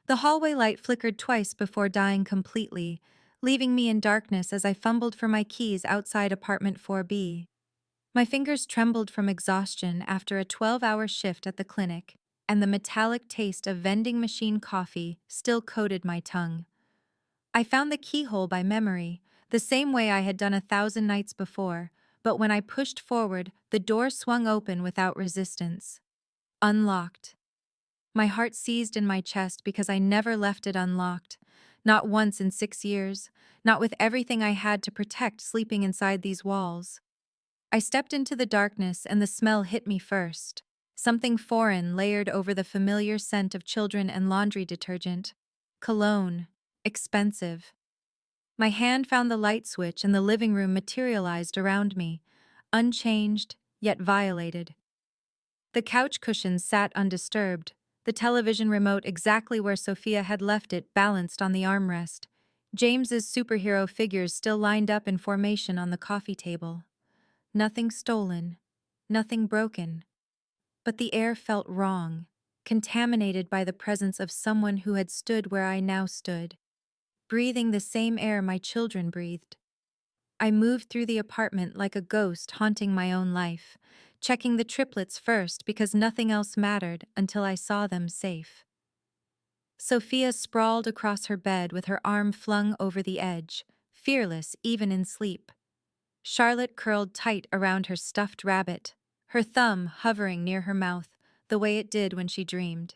The hallway light flickered twice before dying completely, leaving me in darkness as I fumbled for my keys outside apartment 4B. My fingers trembled from exhaustion after a 12-hour shift at the clinic, and the metallic taste of vending machine coffee still coated my tongue. I found the keyhole by memory, the same way I had done 1,000 nights before, but when I pushed forward, the door swung open without resistance. Unlocked. My heart seized in my chest because I never left it unlocked. Not once in 6 years, not with everything I had to protect sleeping inside these walls. I stepped into the darkness and the smell hit me first. Something foreign layered over the familiar scent of children and laundry detergent. Cologne. Expensive. My hand found the light switch and the living room materialized around me, unchanged, yet violated. The couch cushions sat undisturbed, the television remote exactly where Sophia had left it balanced on the armrest. James's superhero figures still lined up in formation on the coffee table. Nothing stolen, nothing broken. But the air felt wrong, contaminated by the presence of someone who had stood where I now stood, breathing the same air my children breathed. I moved through the apartment like a ghost haunting my own life, checking the triplets first because nothing else mattered until I saw them safe. Sophia sprawled across her bed with her arm flung over the edge, fearless even in sleep. Charlotte curled tight around her stuffed rabbit, her thumb hovering near her mouth, the way it did when she dreamed.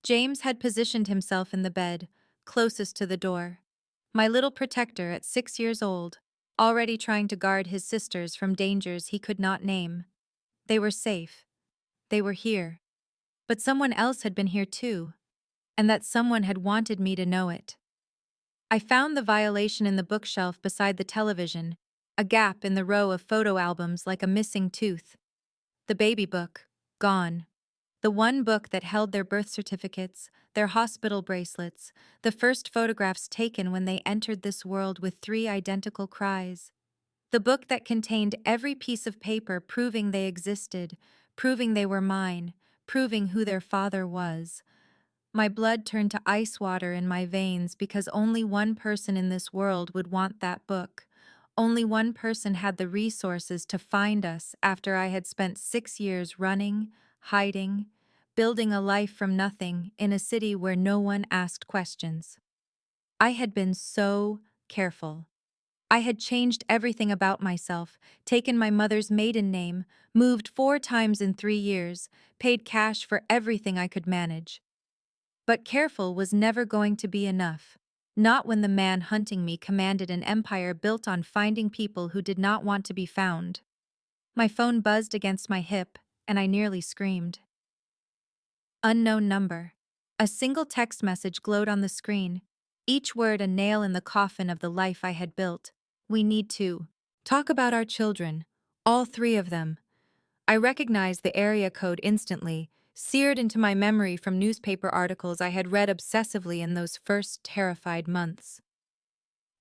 James had positioned himself in the bed, closest to the door. My little protector at 6 years old, already trying to guard his sisters from dangers he could not name. They were safe. They were here. But someone else had been here too, and that someone had wanted me to know it. I found the violation in the bookshelf beside the television, a gap in the row of photo albums like a missing tooth. The baby book, gone. The one book that held their birth certificates, their hospital bracelets, the first photographs taken when they entered this world with 3 identical cries. The book that contained every piece of paper proving they existed, proving they were mine, proving who their father was. My blood turned to ice water in my veins because only one person in this world would want that book. Only one person had the resources to find us after I had spent 6 years running, hiding, building a life from nothing in a city where no one asked questions. I had been so careful. I had changed everything about myself, taken my mother's maiden name, moved 4 times in 3 years, paid cash for everything I could manage. But careful was never going to be enough. Not when the man hunting me commanded an empire built on finding people who did not want to be found. My phone buzzed against my hip, and I nearly screamed. Unknown number. A single text message glowed on the screen, each word a nail in the coffin of the life I had built. We need to talk about our children, all 3 of them. I recognized the area code instantly, seared into my memory from newspaper articles I had read obsessively in those first terrified months.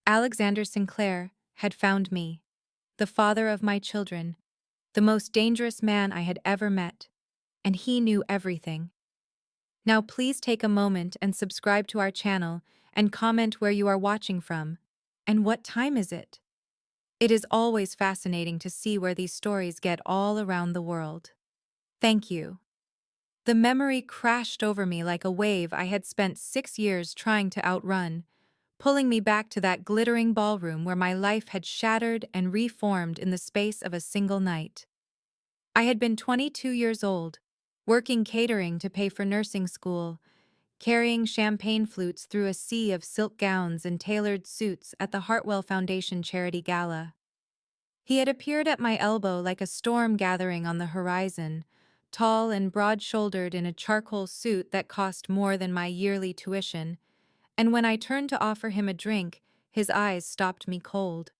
Alexander Sinclair had found me, the father of my children, the most dangerous man I had ever met, and he knew everything. Now please take a moment and subscribe to our channel and comment where you are watching from, and what time is it? It is always fascinating to see where these stories get all around the world. Thank you. The memory crashed over me like a wave I had spent 6 years trying to outrun, pulling me back to that glittering ballroom where my life had shattered and reformed in the space of a single night. I had been 22 years old, working catering to pay for nursing school, carrying champagne flutes through a sea of silk gowns and tailored suits at the Hartwell Foundation charity gala. He had appeared at my elbow like a storm gathering on the horizon, tall and broad-shouldered in a charcoal suit that cost more than my yearly tuition, and when I turned to offer him a drink, his eyes stopped me cold.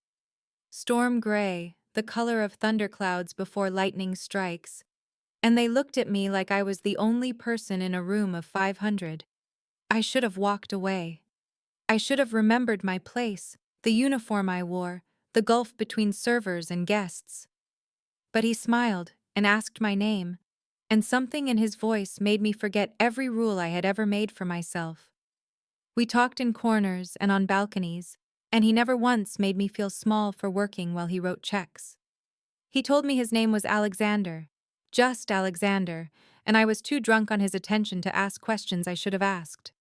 Storm gray, the color of thunderclouds before lightning strikes, and they looked at me like I was the only person in a room of 500. I should have walked away. I should have remembered my place, the uniform I wore, the gulf between servers and guests. But he smiled and asked my name, and something in his voice made me forget every rule I had ever made for myself. We talked in corners and on balconies, and he never once made me feel small for working while he wrote checks. He told me his name was Alexander, just Alexander, and I was too drunk on his attention to ask questions I should have asked.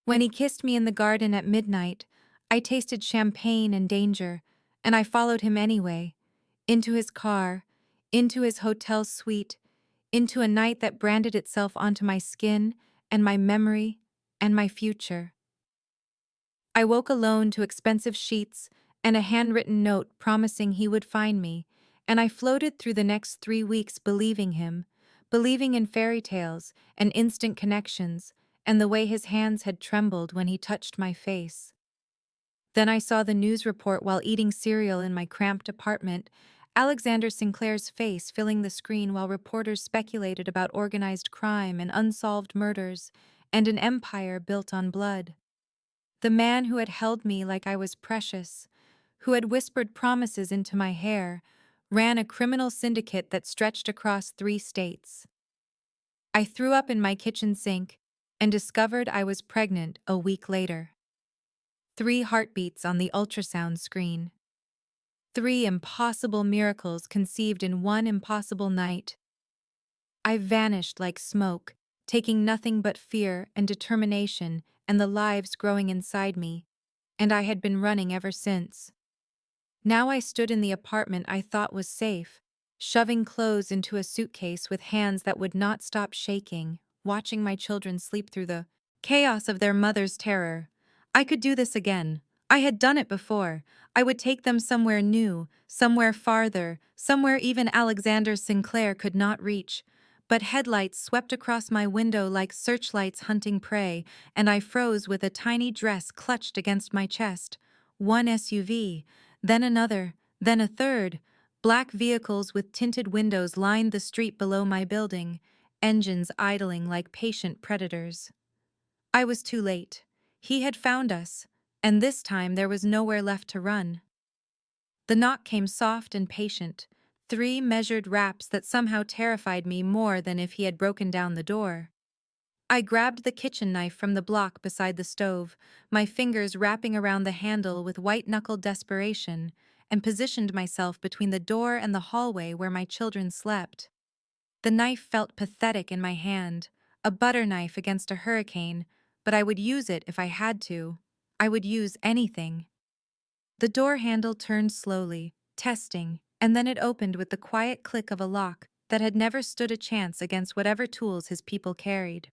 When he kissed me in the garden at midnight, I tasted champagne and danger, and I followed him anyway, into his car, into his hotel suite, into a night that branded itself onto my skin and my memory and my future. I woke alone to expensive sheets and a handwritten note promising he would find me, and I floated through the next 3 weeks believing him, believing in fairy tales and instant connections, and the way his hands had trembled when he touched my face. Then I saw the news report while eating cereal in my cramped apartment, Alexander Sinclair's face filling the screen while reporters speculated about organized crime and unsolved murders, and an empire built on blood. The man who had held me like I was precious, who had whispered promises into my hair, ran a criminal syndicate that stretched across 3 states. I threw up in my kitchen sink and discovered I was pregnant a week later. 3 heartbeats on the ultrasound screen. 3 impossible miracles conceived in one impossible night. I vanished like smoke, taking nothing but fear and determination and the lives growing inside me, and I had been running ever since. Now I stood in the apartment I thought was safe, shoving clothes into a suitcase with hands that would not stop shaking, watching my children sleep through the chaos of their mother's terror. I could do this again. I had done it before. I would take them somewhere new, somewhere farther, somewhere even Alexander Sinclair could not reach. But headlights swept across my window like searchlights hunting prey, and I froze with a tiny dress clutched against my chest. One SUV, then another, then a third. Black vehicles with tinted windows lined the street below my building, engines idling like patient predators. I was too late. He had found us, and this time there was nowhere left to run. The knock came soft and patient, 3 measured raps that somehow terrified me more than if he had broken down the door. I grabbed the kitchen knife from the block beside the stove, my fingers wrapping around the handle with white-knuckled desperation, and positioned myself between the door and the hallway where my children slept. The knife felt pathetic in my hand, a butter knife against a hurricane, but I would use it if I had to. I would use anything. The door handle turned slowly, testing, and then it opened with the quiet click of a lock that had never stood a chance against whatever tools his people carried.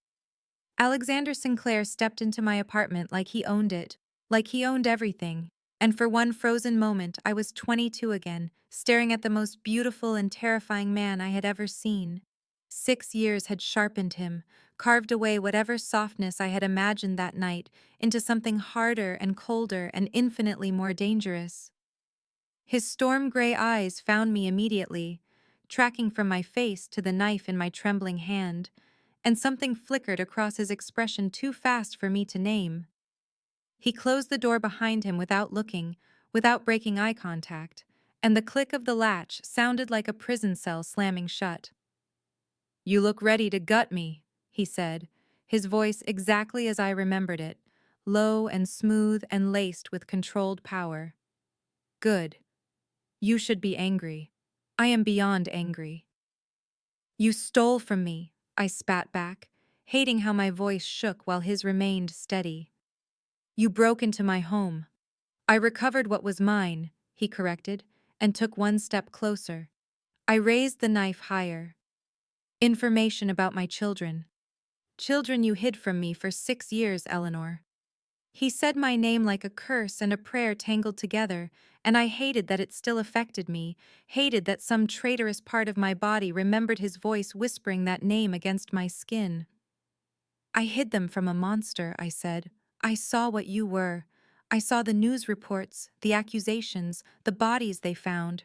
Alexander Sinclair stepped into my apartment like he owned it, like he owned everything, and for one frozen moment I was 22 again, staring at the most beautiful and terrifying man I had ever seen. 6 years had sharpened him, carved away whatever softness I had imagined that night into something harder and colder and infinitely more dangerous. His storm-gray eyes found me immediately, tracking from my face to the knife in my trembling hand, and something flickered across his expression too fast for me to name. He closed the door behind him without looking, without breaking eye contact, and the click of the latch sounded like a prison cell slamming shut. "You look ready to gut me," he said, his voice exactly as I remembered it, low and smooth and laced with controlled power. "Good. You should be angry. I am beyond angry." "You stole from me," I spat back, hating how my voice shook while his remained steady. "You broke into my home." "I recovered what was mine," he corrected, and took one step closer. I raised the knife higher. "Information about my children. Children you hid from me for 6 years, Eleanor." He said my name like a curse and a prayer tangled together, and I hated that it still affected me, hated that some traitorous part of my body remembered his voice whispering that name against my skin. "I hid them from a monster," I said. "I saw what you were. I saw the news reports, the accusations, the bodies they found.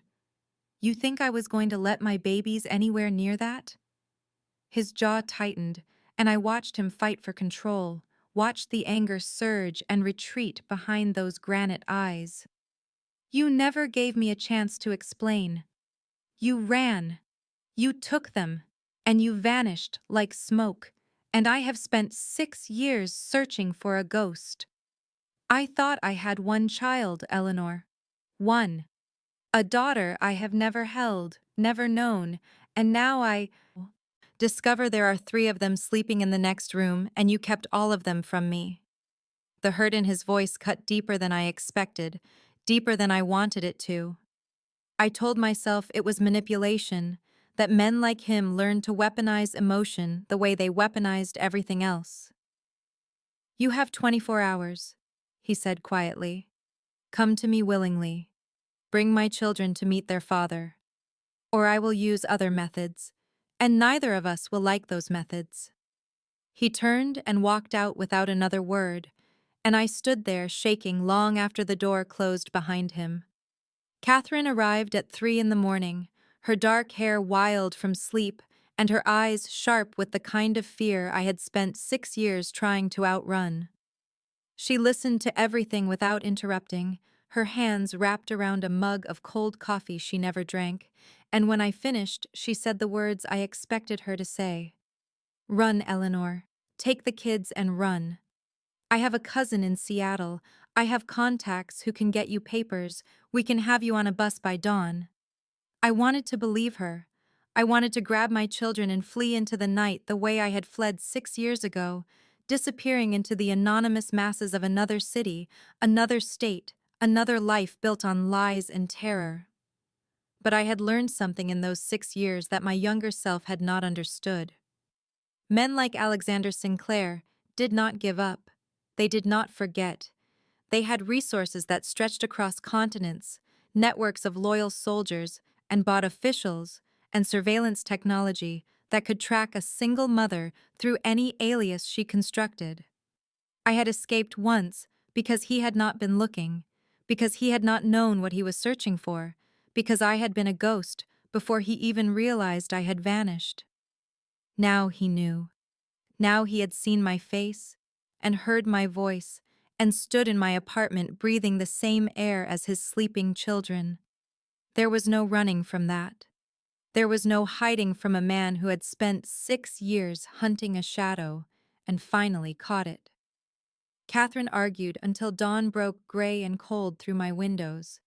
You think I was going to let my babies anywhere near that?" His jaw tightened, and I watched him fight for control, watched the anger surge and retreat behind those granite eyes. "You never gave me a chance to explain. You ran. You took them. and you vanished like smoke, and I have spent 6 years searching for a ghost. I thought I had one child, Eleanor. One. A daughter I have never held, never known, and now I discover there are 3 of them sleeping in the next room, and you kept all of them from me. The hurt in his voice cut deeper than I expected, deeper than I wanted it to. I told myself it was manipulation, that men like him learned to weaponize emotion the way they weaponized everything else. You have 24 hours, he said quietly. Come to me willingly. Bring my children to meet their father. Or I will use other methods, and neither of us will like those methods. He turned and walked out without another word, and I stood there shaking long after the door closed behind him. Catherine arrived at 3 in the morning, her dark hair wild from sleep and her eyes sharp with the kind of fear I had spent 6 years trying to outrun. She listened to everything without interrupting, her hands wrapped around a mug of cold coffee she never drank, and when I finished, she said the words I expected her to say. Run, Eleanor. Take the kids and run. I have a cousin in Seattle. I have contacts who can get you papers. We can have you on a bus by dawn. I wanted to believe her. I wanted to grab my children and flee into the night the way I had fled 6 years ago, disappearing into the anonymous masses of another city, another state, another life built on lies and terror. But I had learned something in those 6 years that my younger self had not understood. Men like Alexander Sinclair did not give up. They did not forget. They had resources that stretched across continents, networks of loyal soldiers, and bought officials and surveillance technology that could track a single mother through any alias she constructed. I had escaped once because he had not been looking, because he had not known what he was searching for, because I had been a ghost before he even realized I had vanished. Now he knew. Now he had seen my face and heard my voice and stood in my apartment breathing the same air as his sleeping children. There was no running from that. There was no hiding from a man who had spent 6 years hunting a shadow and finally caught it. Catherine argued until dawn broke gray and cold through my windows,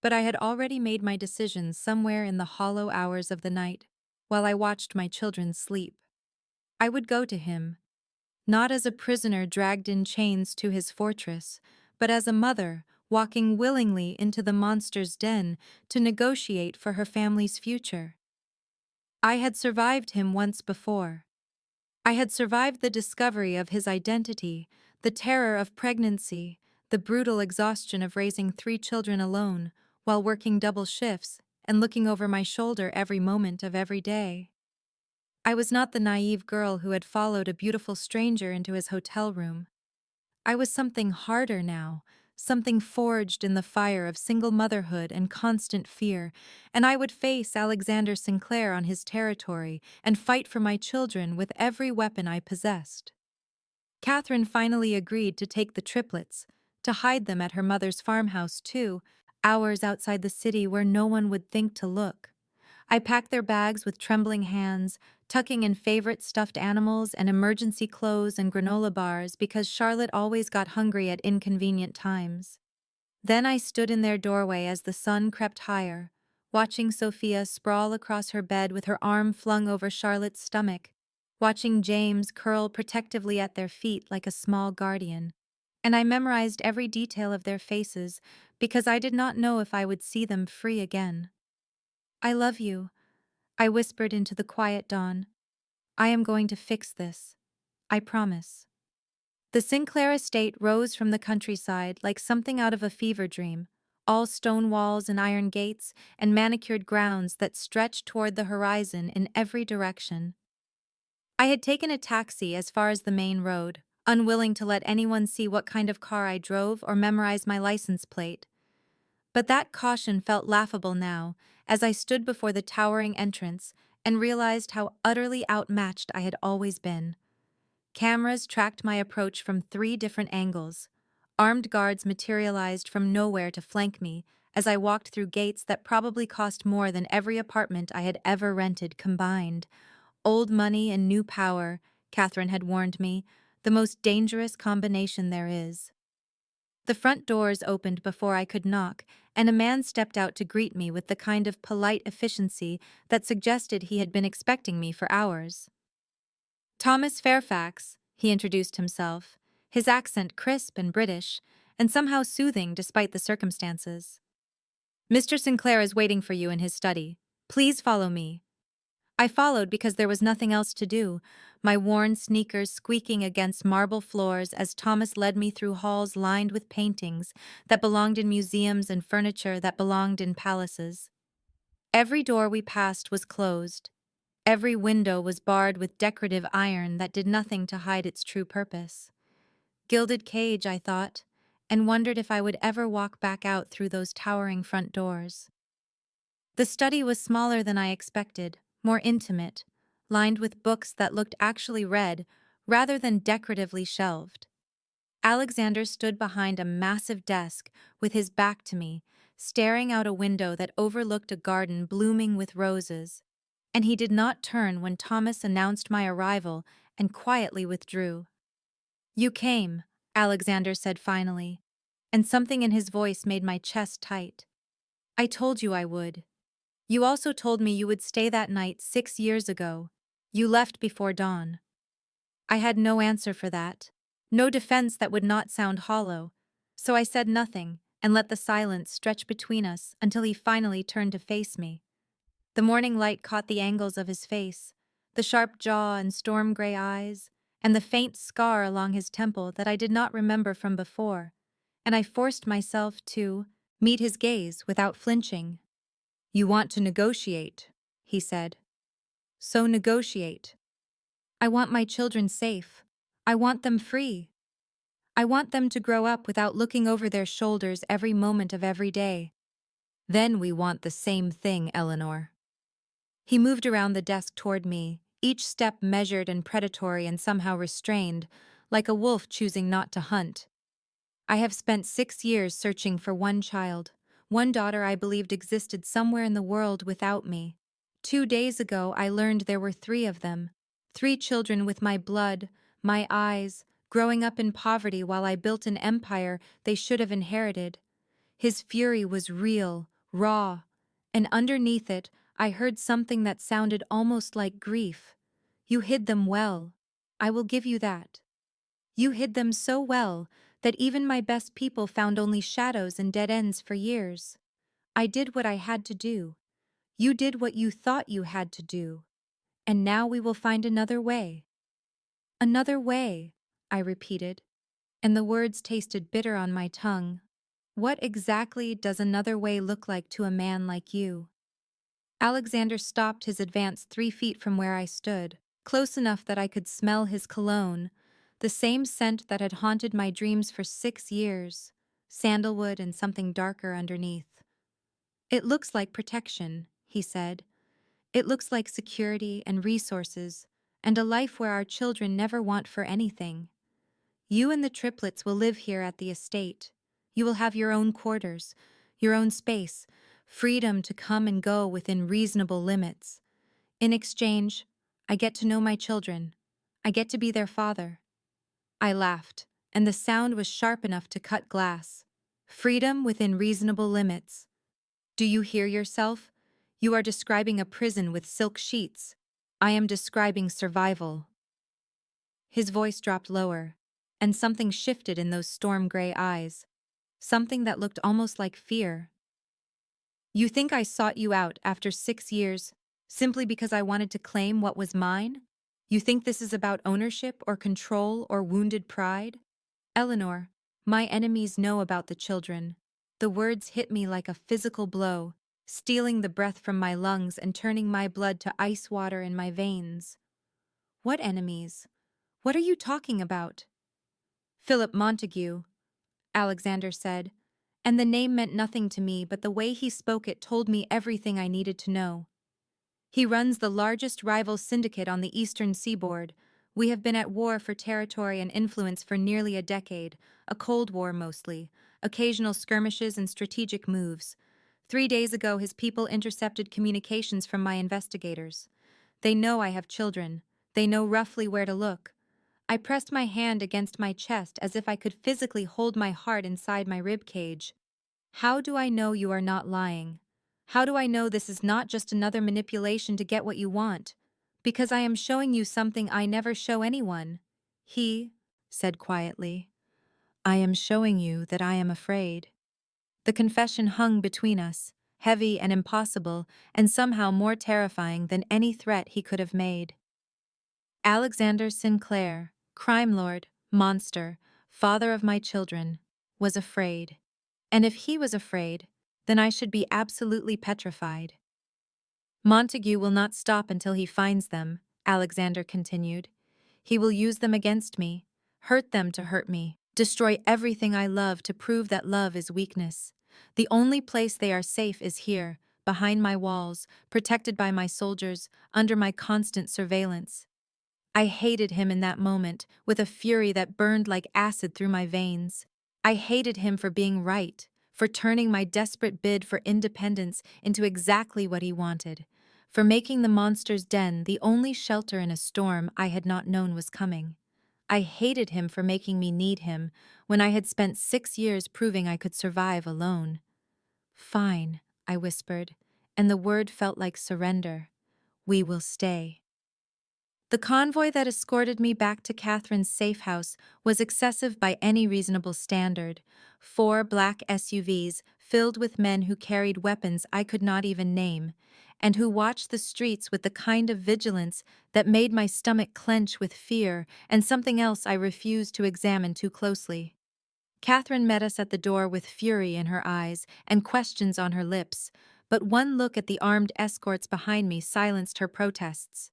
but I had already made my decisions somewhere in the hollow hours of the night while I watched my children sleep. I would go to him, not as a prisoner dragged in chains to his fortress, but as a mother walking willingly into the monster's den to negotiate for her family's future. I had survived him once before. I had survived the discovery of his identity, the terror of pregnancy, the brutal exhaustion of raising 3 children alone, while working double shifts and looking over my shoulder every moment of every day. I was not the naive girl who had followed a beautiful stranger into his hotel room. I was something harder now, something forged in the fire of single motherhood and constant fear, and I would face Alexander Sinclair on his territory and fight for my children with every weapon I possessed. Catherine finally agreed to take the triplets, to hide them at her mother's farmhouse 2 hours outside the city where no one would think to look. I packed their bags with trembling hands, tucking in favorite stuffed animals and emergency clothes and granola bars because Charlotte always got hungry at inconvenient times. Then I stood in their doorway as the sun crept higher, watching Sophia sprawl across her bed with her arm flung over Charlotte's stomach, watching James curl protectively at their feet like a small guardian. And I memorized every detail of their faces because I did not know if I would see them free again. I love you, I whispered into the quiet dawn. I am going to fix this. I promise. The Sinclair estate rose from the countryside like something out of a fever dream, all stone walls and iron gates and manicured grounds that stretched toward the horizon in every direction. I had taken a taxi as far as the main road, unwilling to let anyone see what kind of car I drove or memorize my license plate. But that caution felt laughable now, as I stood before the towering entrance and realized how utterly outmatched I had always been. Cameras tracked my approach from 3 different angles. Armed guards materialized from nowhere to flank me as I walked through gates that probably cost more than every apartment I had ever rented combined. Old money and new power, Catherine had warned me, the most dangerous combination there is. The front doors opened before I could knock, and a man stepped out to greet me with the kind of polite efficiency that suggested he had been expecting me for hours. Thomas Fairfax, he introduced himself, his accent crisp and British, and somehow soothing despite the circumstances. Mr. Sinclair is waiting for you in his study. Please follow me. I followed because there was nothing else to do, my worn sneakers squeaking against marble floors as Thomas led me through halls lined with paintings that belonged in museums and furniture that belonged in palaces. Every door we passed was closed. Every window was barred with decorative iron that did nothing to hide its true purpose. Gilded cage, I thought, and wondered if I would ever walk back out through those towering front doors. The study was smaller than I expected, more intimate, lined with books that looked actually read rather than decoratively shelved. Alexander stood behind a massive desk with his back to me, staring out a window that overlooked a garden blooming with roses, and he did not turn when Thomas announced my arrival and quietly withdrew. "You came," Alexander said finally, and something in his voice made my chest tight. "I told you I would. You also told me you would stay that night 6 years ago. You left before dawn." I had no answer for that, no defense that would not sound hollow, so I said nothing and let the silence stretch between us until he finally turned to face me. The morning light caught the angles of his face, the sharp jaw and storm-gray eyes, and the faint scar along his temple that I did not remember from before, and I forced myself to meet his gaze without flinching. "You want to negotiate," he said. "So negotiate. I want my children safe. I want them free. I want them to grow up without looking over their shoulders every moment of every day. Then we want the same thing, Eleanor." He moved around the desk toward me, each step measured and predatory and somehow restrained, like a wolf choosing not to hunt. "I have spent 6 years searching for one child, one daughter I believed existed somewhere in the world without me. 2 days ago I learned there were 3 of them, 3 children with my blood, my eyes, growing up in poverty while I built an empire they should have inherited." His fury was real, raw, and underneath it I heard something that sounded almost like grief. "You hid them well. I will give you that. You hid them so well that even my best people found only shadows and dead ends for years. I did what I had to do. You did what you thought you had to do. And now we will find another way." "Another way," I repeated, and the words tasted bitter on my tongue. "What exactly does another way look like to a man like you?" Alexander stopped his advance 3 feet from where I stood, close enough that I could smell his cologne, the same scent that had haunted my dreams for 6 years, sandalwood and something darker underneath. "It looks like protection," he said. "It looks like security and resources, and a life where our children never want for anything. You and the triplets will live here at the estate. You will have your own quarters, your own space, freedom to come and go within reasonable limits. In exchange, I get to know my children. I get to be their father." I laughed, and the sound was sharp enough to cut glass. "Freedom within reasonable limits. Do you hear yourself? You are describing a prison with silk sheets. I am describing survival." His voice dropped lower, and something shifted in those storm-gray eyes, something that looked almost like fear. "You think I sought you out after 6 years simply because I wanted to claim what was mine? You think this is about ownership or control or wounded pride? Eleanor, my enemies know about the children." The words hit me like a physical blow, stealing the breath from my lungs and turning my blood to ice water in my veins. "What enemies? What are you talking about?" "Philip Montague," Alexander said, and the name meant nothing to me, but the way he spoke it told me everything I needed to know. "He runs the largest rival syndicate on the eastern seaboard. We have been at war for territory and influence for nearly a decade, a Cold War mostly, occasional skirmishes and strategic moves. 3 days ago his people intercepted communications from my investigators. They know I have children. They know roughly where to look. I pressed my hand against my chest as if I could physically hold my heart inside my rib cage. How do I know you are not lying? How do I know this is not just another manipulation to get what you want? Because I am showing you something I never show anyone. He said quietly, I am showing you that I am afraid. The confession hung between us, heavy and impossible, and somehow more terrifying than any threat he could have made. Alexander Sinclair, crime lord, monster, father of my children, was afraid. And if he was afraid, then I should be absolutely petrified. Montague will not stop until he finds them, Alexander continued. He will use them against me, hurt them to hurt me, destroy everything I love to prove that love is weakness. The only place they are safe is here, behind my walls, protected by my soldiers, under my constant surveillance. I hated him in that moment, with a fury that burned like acid through my veins. I hated him for being right, for turning my desperate bid for independence into exactly what he wanted, for making the monster's den the only shelter in a storm I had not known was coming. I hated him for making me need him, when I had spent 6 years proving I could survive alone. Fine, I whispered, and the word felt like surrender. We will stay. The convoy that escorted me back to Catherine's safe house was excessive by any reasonable standard. 4 black SUVs filled with men who carried weapons I could not even name, and who watched the streets with the kind of vigilance that made my stomach clench with fear and something else I refused to examine too closely. Catherine met us at the door with fury in her eyes and questions on her lips, but one look at the armed escorts behind me silenced her protests.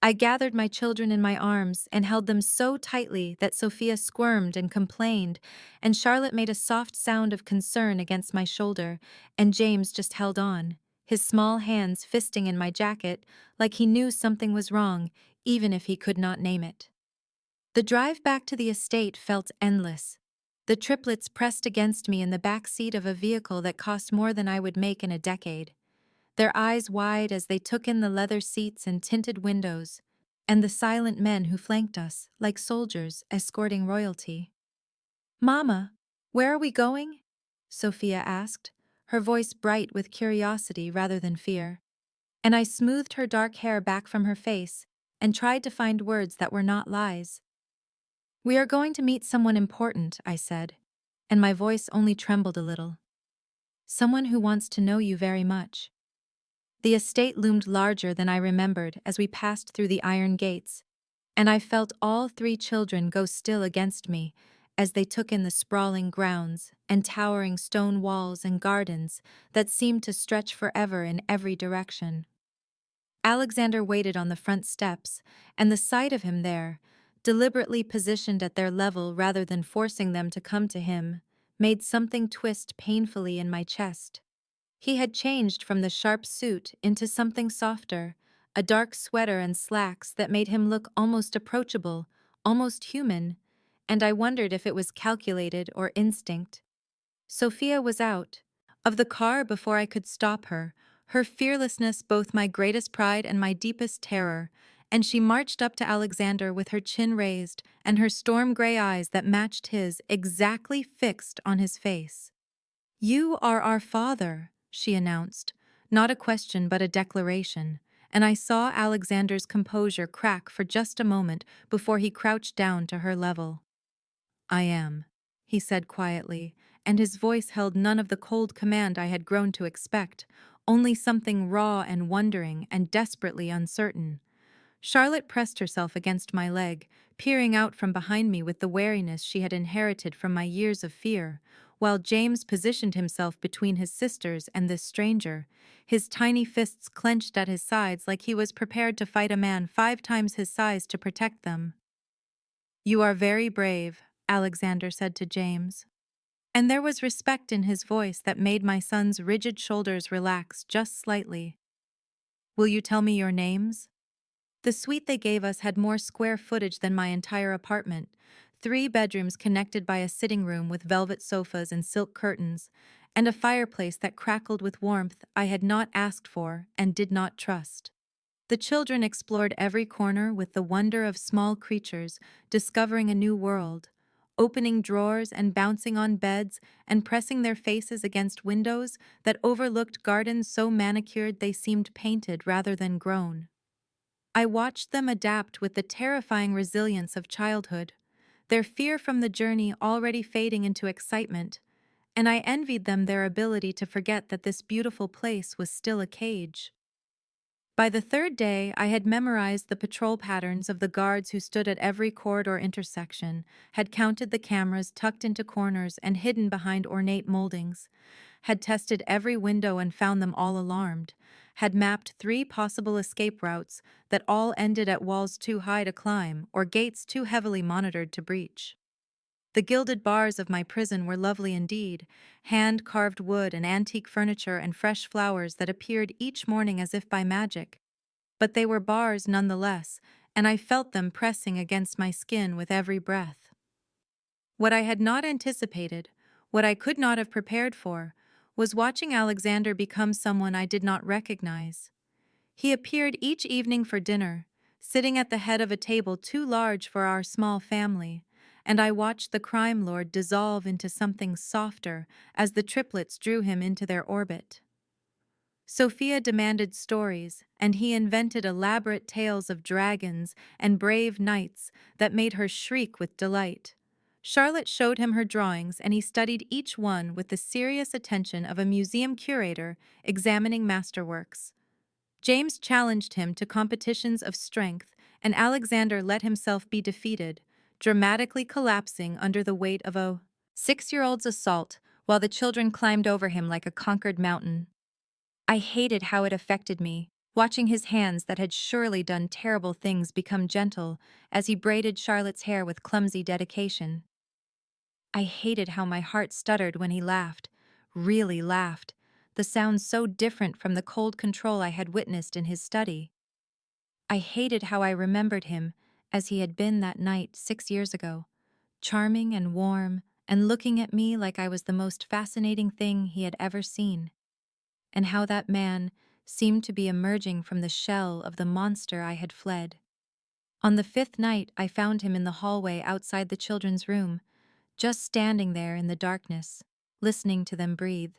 I gathered my children in my arms and held them so tightly that Sophia squirmed and complained, and Charlotte made a soft sound of concern against my shoulder, and James just held on, his small hands fisting in my jacket like he knew something was wrong, even if he could not name it. The drive back to the estate felt endless. The triplets pressed against me in the back seat of a vehicle that cost more than I would make in a decade, their eyes wide as they took in the leather seats and tinted windows, and the silent men who flanked us, like soldiers escorting royalty. "Mama, where are we going?" Sophia asked, her voice bright with curiosity rather than fear. And I smoothed her dark hair back from her face and tried to find words that were not lies. "We are going to meet someone important," I said, and my voice only trembled a little. "Someone who wants to know you very much." The estate loomed larger than I remembered as we passed through the iron gates, and I felt all 3 children go still against me as they took in the sprawling grounds and towering stone walls and gardens that seemed to stretch forever in every direction. Alexander waited on the front steps, and the sight of him there, deliberately positioned at their level rather than forcing them to come to him, made something twist painfully in my chest. He had changed from the sharp suit into something softer, a dark sweater and slacks that made him look almost approachable, almost human, and I wondered if it was calculated or instinct. Sophia was out of the car before I could stop her, her fearlessness both my greatest pride and my deepest terror, and she marched up to Alexander with her chin raised and her storm-gray eyes that matched his exactly fixed on his face. "You are our father," she announced, not a question but a declaration, and I saw Alexander's composure crack for just a moment before he crouched down to her level. "I am," he said quietly, and his voice held none of the cold command I had grown to expect, only something raw and wondering and desperately uncertain. Charlotte pressed herself against my leg, peering out from behind me with the wariness she had inherited from my years of fear, while James positioned himself between his sisters and this stranger, his tiny fists clenched at his sides like he was prepared to fight a man 5 times his size to protect them. "You are very brave," Alexander said to James. And there was respect in his voice that made my son's rigid shoulders relax just slightly. "Will you tell me your names?" The suite they gave us had more square footage than my entire apartment, 3 bedrooms connected by a sitting room with velvet sofas and silk curtains, and a fireplace that crackled with warmth I had not asked for and did not trust. The children explored every corner with the wonder of small creatures discovering a new world, opening drawers and bouncing on beds and pressing their faces against windows that overlooked gardens so manicured they seemed painted rather than grown. I watched them adapt with the terrifying resilience of childhood, their fear from the journey already fading into excitement, and I envied them their ability to forget that this beautiful place was still a cage. By the third day, I had memorized the patrol patterns of the guards who stood at every corridor intersection, had counted the cameras tucked into corners and hidden behind ornate moldings, had tested every window and found them all alarmed, had mapped 3 possible escape routes that all ended at walls too high to climb or gates too heavily monitored to breach. The gilded bars of my prison were lovely indeed, hand-carved wood and antique furniture and fresh flowers that appeared each morning as if by magic. But they were bars nonetheless, and I felt them pressing against my skin with every breath. What I had not anticipated, what I could not have prepared for, was watching Alexander become someone I did not recognize. He appeared each evening for dinner, sitting at the head of a table too large for our small family, and I watched the crime lord dissolve into something softer as the triplets drew him into their orbit. Sophia demanded stories, and he invented elaborate tales of dragons and brave knights that made her shriek with delight. Charlotte showed him her drawings, and he studied each one with the serious attention of a museum curator examining masterworks. James challenged him to competitions of strength, and Alexander let himself be defeated, dramatically collapsing under the weight of a 6-year-old's assault, while the children climbed over him like a conquered mountain. I hated how it affected me, watching his hands that had surely done terrible things become gentle as he braided Charlotte's hair with clumsy dedication. I hated how my heart stuttered when he laughed, really laughed, the sound so different from the cold control I had witnessed in his study. I hated how I remembered him as he had been that night 6 years ago, charming and warm and looking at me like I was the most fascinating thing he had ever seen, and how that man seemed to be emerging from the shell of the monster I had fled. On the 5th night, I found him in the hallway outside the children's room, just standing there in the darkness, listening to them breathe.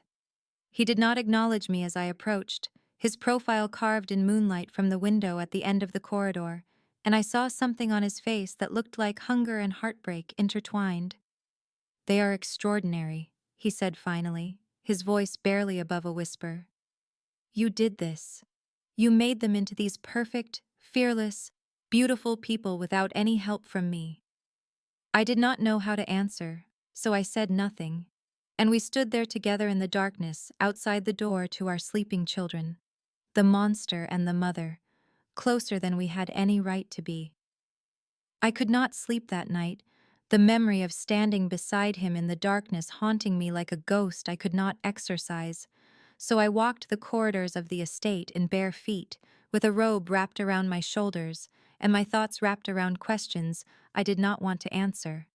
He did not acknowledge me as I approached, his profile carved in moonlight from the window at the end of the corridor, and I saw something on his face that looked like hunger and heartbreak intertwined. "They are extraordinary," he said finally, his voice barely above a whisper. "You did this. You made them into these perfect, fearless, beautiful people without any help from me." I did not know how to answer, so I said nothing, and we stood there together in the darkness outside the door to our sleeping children, the monster and the mother, closer than we had any right to be. I could not sleep that night, the memory of standing beside him in the darkness haunting me like a ghost I could not exorcise, so I walked the corridors of the estate in bare feet, with a robe wrapped around my shoulders, and my thoughts wrapped around questions I did not want to answer.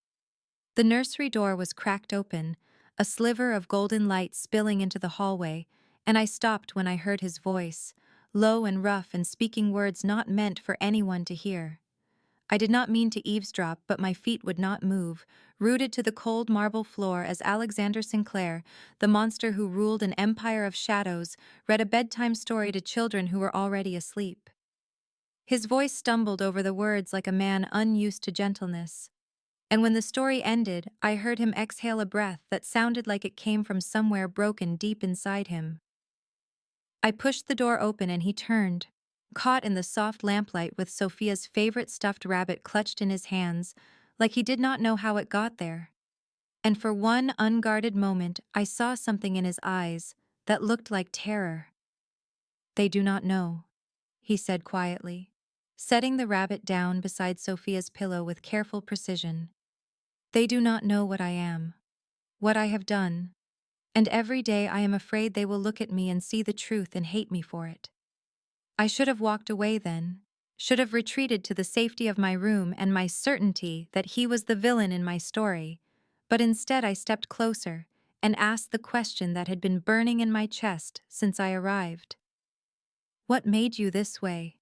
The nursery door was cracked open, a sliver of golden light spilling into the hallway, and I stopped when I heard his voice, low and rough and speaking words not meant for anyone to hear. I did not mean to eavesdrop, but my feet would not move, rooted to the cold marble floor as Alexander Sinclair, the monster who ruled an empire of shadows, read a bedtime story to children who were already asleep. His voice stumbled over the words like a man unused to gentleness, and when the story ended, I heard him exhale a breath that sounded like it came from somewhere broken deep inside him. I pushed the door open and he turned, caught in the soft lamplight with Sophia's favorite stuffed rabbit clutched in his hands, like he did not know how it got there. And for one unguarded moment, I saw something in his eyes that looked like terror. "They do not know," he said quietly, setting the rabbit down beside Sophia's pillow with careful precision. "They do not know what I am, what I have done, and every day I am afraid they will look at me and see the truth and hate me for it. I should have walked away then, should have retreated to the safety of my room and my certainty that he was the villain in my story, but instead I stepped closer and asked the question that had been burning in my chest since I arrived. What made you this way?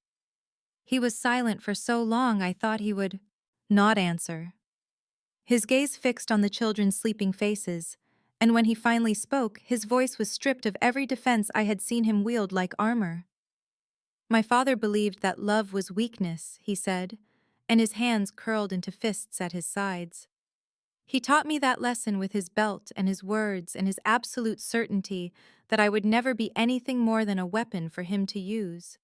He was silent for so long I thought he would not answer. His gaze fixed on the children's sleeping faces, and when he finally spoke, his voice was stripped of every defense I had seen him wield like armor. My father believed that love was weakness, he said, and his hands curled into fists at his sides. He taught me that lesson with his belt and his words and his absolute certainty that I would never be anything more than a weapon for him to use.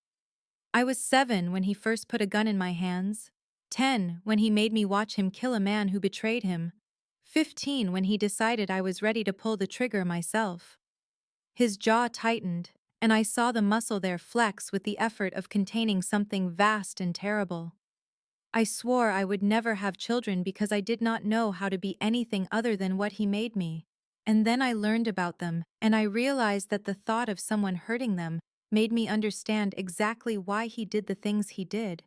I was 7 when he first put a gun in my hands, 10 when he made me watch him kill a man who betrayed him, 15 when he decided I was ready to pull the trigger myself. His jaw tightened, and I saw the muscle there flex with the effort of containing something vast and terrible. I swore I would never have children because I did not know how to be anything other than what he made me. And then I learned about them, and I realized that the thought of someone hurting them made me understand exactly why he did the things he did.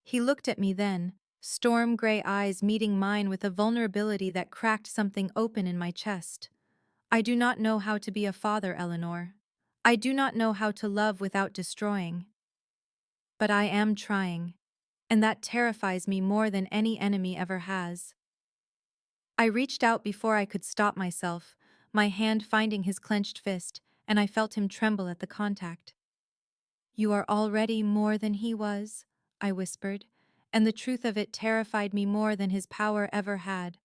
He looked at me then, storm-gray eyes meeting mine with a vulnerability that cracked something open in my chest. I do not know how to be a father, Eleanor. I do not know how to love without destroying. But I am trying, and that terrifies me more than any enemy ever has. I reached out before I could stop myself, my hand finding his clenched fist, and I felt him tremble at the contact. "You are already more than he was," I whispered, and the truth of it terrified me more than his power ever had.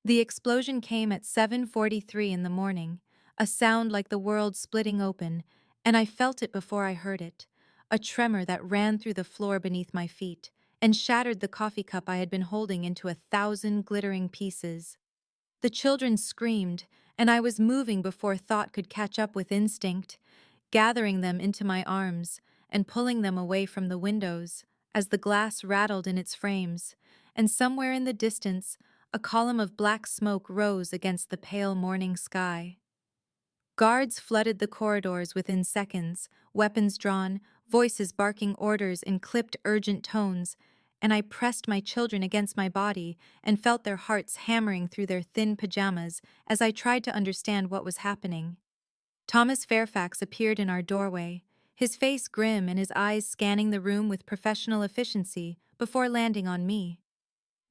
The explosion came at 7:43 in the morning, a sound like the world splitting open, and I felt it before I heard it, a tremor that ran through the floor beneath my feet and shattered the coffee cup I had been holding into 1,000 glittering pieces. The children screamed, and I was moving before thought could catch up with instinct, gathering them into my arms and pulling them away from the windows as the glass rattled in its frames, and somewhere in the distance, a column of black smoke rose against the pale morning sky. Guards flooded the corridors within seconds, weapons drawn, voices barking orders in clipped, urgent tones, and I pressed my children against my body and felt their hearts hammering through their thin pajamas as I tried to understand what was happening. Thomas Fairfax appeared in our doorway, his face grim and his eyes scanning the room with professional efficiency before landing on me.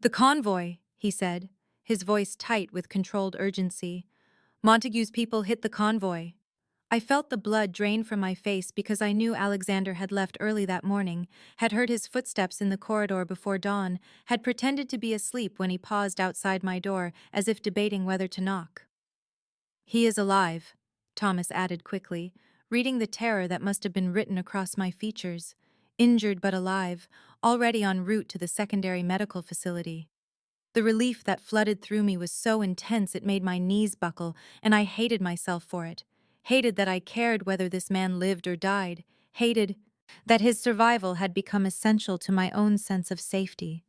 "The convoy," he said, his voice tight with controlled urgency. "Montague's people hit the convoy." I felt the blood drain from my face because I knew Alexander had left early that morning, had heard his footsteps in the corridor before dawn, had pretended to be asleep when he paused outside my door as if debating whether to knock. "He is alive," Thomas added quickly, reading the terror that must have been written across my features. "Injured but alive, already en route to the secondary medical facility." The relief that flooded through me was so intense it made my knees buckle, and I hated myself for it. Hated that I cared whether this man lived or died. Hated that his survival had become essential to my own sense of safety.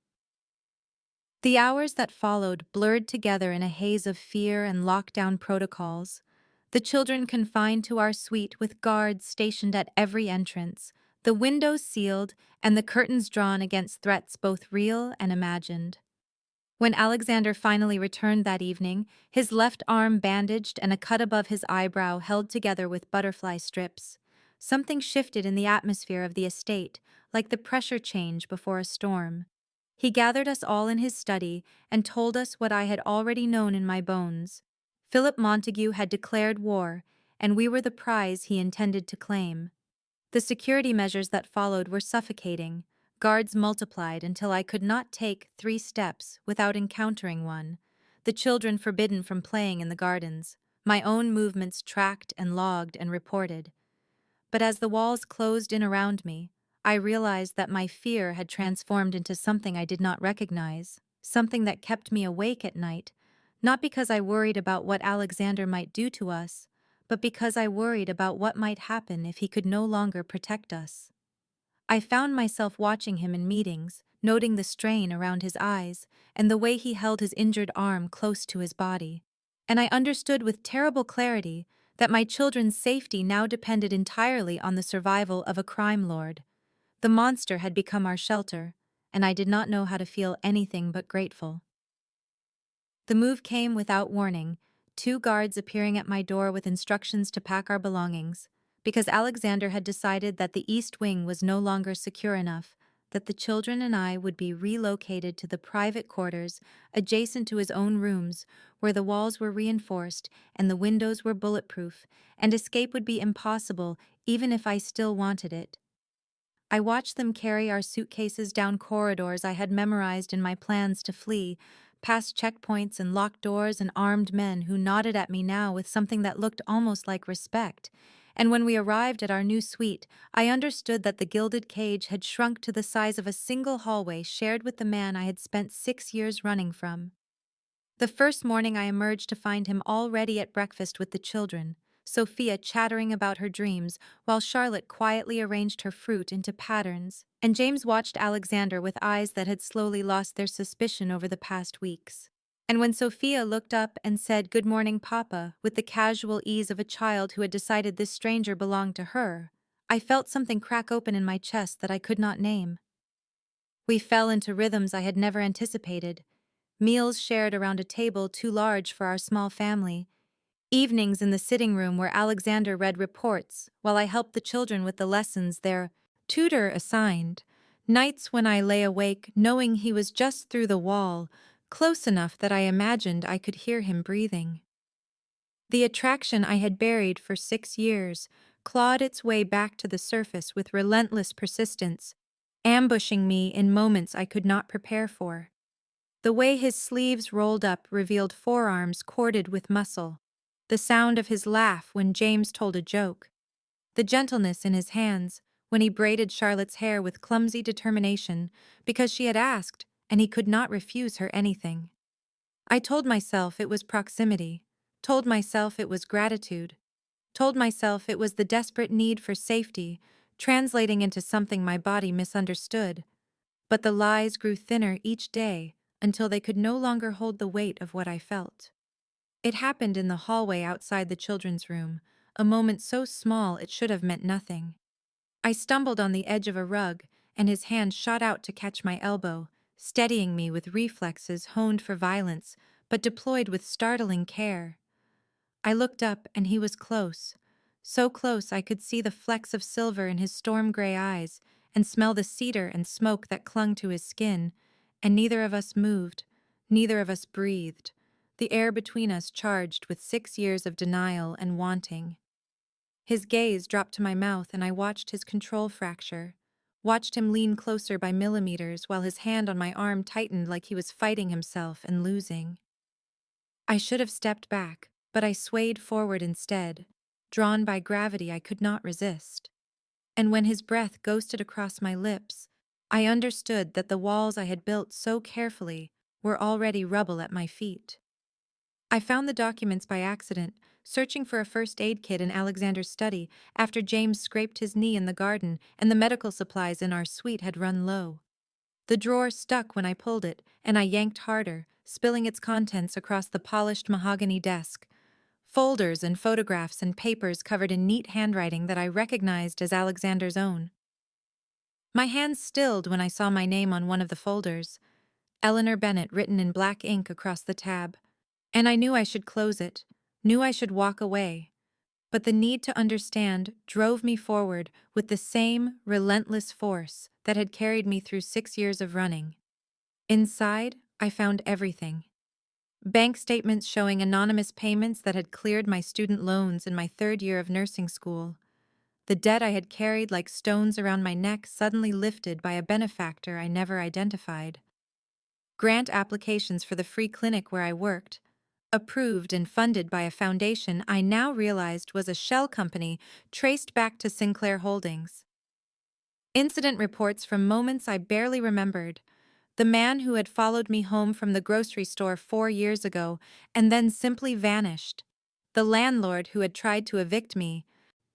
The hours that followed blurred together in a haze of fear and lockdown protocols. The children confined to our suite with guards stationed at every entrance, the windows sealed, and the curtains drawn against threats both real and imagined. When Alexander finally returned that evening, his left arm bandaged and a cut above his eyebrow held together with butterfly strips, something shifted in the atmosphere of the estate, like the pressure change before a storm. He gathered us all in his study and told us what I had already known in my bones. Philip Montague had declared war, and we were the prize he intended to claim. The security measures that followed were suffocating. Guards multiplied until I could not take 3 steps without encountering one. The children forbidden from playing in the gardens. My own movements tracked and logged and reported. But as the walls closed in around me, I realized that my fear had transformed into something I did not recognize, something that kept me awake at night, not because I worried about what Alexander might do to us, but because I worried about what might happen if he could no longer protect us. I found myself watching him in meetings, noting the strain around his eyes and the way he held his injured arm close to his body. And I understood with terrible clarity that my children's safety now depended entirely on the survival of a crime lord. The monster had become our shelter, and I did not know how to feel anything but grateful. The move came without warning, 2 guards appearing at my door with instructions to pack our belongings. because Alexander had decided that the East Wing was no longer secure enough, that the children and I would be relocated to the private quarters adjacent to his own rooms, where the walls were reinforced and the windows were bulletproof, and escape would be impossible even if I still wanted it. I watched them carry our suitcases down corridors I had memorized in my plans to flee, past checkpoints and locked doors and armed men who nodded at me now with something that looked almost like respect. And when we arrived at our new suite, I understood that the gilded cage had shrunk to the size of a single hallway shared with the man I had spent 6 years running from. The first morning I emerged to find him already at breakfast with the children, Sophia chattering about her dreams, while Charlotte quietly arranged her fruit into patterns, and James watched Alexander with eyes that had slowly lost their suspicion over the past weeks. And when Sophia looked up and said, "Good morning, Papa," with the casual ease of a child who had decided this stranger belonged to her, I felt something crack open in my chest that I could not name. We fell into rhythms I had never anticipated. Meals shared around a table too large for our small family. Evenings in the sitting room where Alexander read reports while I helped the children with the lessons their tutor assigned. Nights when I lay awake knowing he was just through the wall, close enough that I imagined I could hear him breathing. The attraction I had buried for 6 years clawed its way back to the surface with relentless persistence, ambushing me in moments I could not prepare for. The way his sleeves rolled up revealed forearms corded with muscle, the sound of his laugh when James told a joke, the gentleness in his hands when he braided Charlotte's hair with clumsy determination because she had asked and he could not refuse her anything. I told myself it was proximity, told myself it was gratitude, told myself it was the desperate need for safety, translating into something my body misunderstood. But the lies grew thinner each day until they could no longer hold the weight of what I felt. It happened in the hallway outside the children's room, a moment so small it should have meant nothing. I stumbled on the edge of a rug, and his hand shot out to catch my elbow, steadying me with reflexes honed for violence, but deployed with startling care. I looked up, and he was close. So close I could see the flecks of silver in his storm-gray eyes and smell the cedar and smoke that clung to his skin, and neither of us moved, neither of us breathed, the air between us charged with 6 years of denial and wanting. His gaze dropped to my mouth and I watched his control fracture, watched him lean closer by millimeters while his hand on my arm tightened like he was fighting himself and losing. I should have stepped back, but I swayed forward instead, drawn by gravity I could not resist. And when his breath ghosted across my lips, I understood that the walls I had built so carefully were already rubble at my feet. I found the documents by accident, searching for a first aid kit in Alexander's study after James scraped his knee in the garden and the medical supplies in our suite had run low. The drawer stuck when I pulled it, and I yanked harder, spilling its contents across the polished mahogany desk. Folders and photographs and papers covered in neat handwriting that I recognized as Alexander's own. My hands stilled when I saw my name on one of the folders, Eleanor Bennett written in black ink across the tab. And I knew I should close it, knew I should walk away. But the need to understand drove me forward with the same relentless force that had carried me through 6 years of running. Inside, I found everything. Bank statements showing anonymous payments that had cleared my student loans in my 3rd year of nursing school. The debt I had carried like stones around my neck suddenly lifted by a benefactor I never identified. Grant applications for the free clinic where I worked, approved and funded by a foundation I now realized was a shell company traced back to Sinclair Holdings. Incident reports from moments I barely remembered. The man who had followed me home from the grocery store 4 years ago and then simply vanished. The landlord who had tried to evict me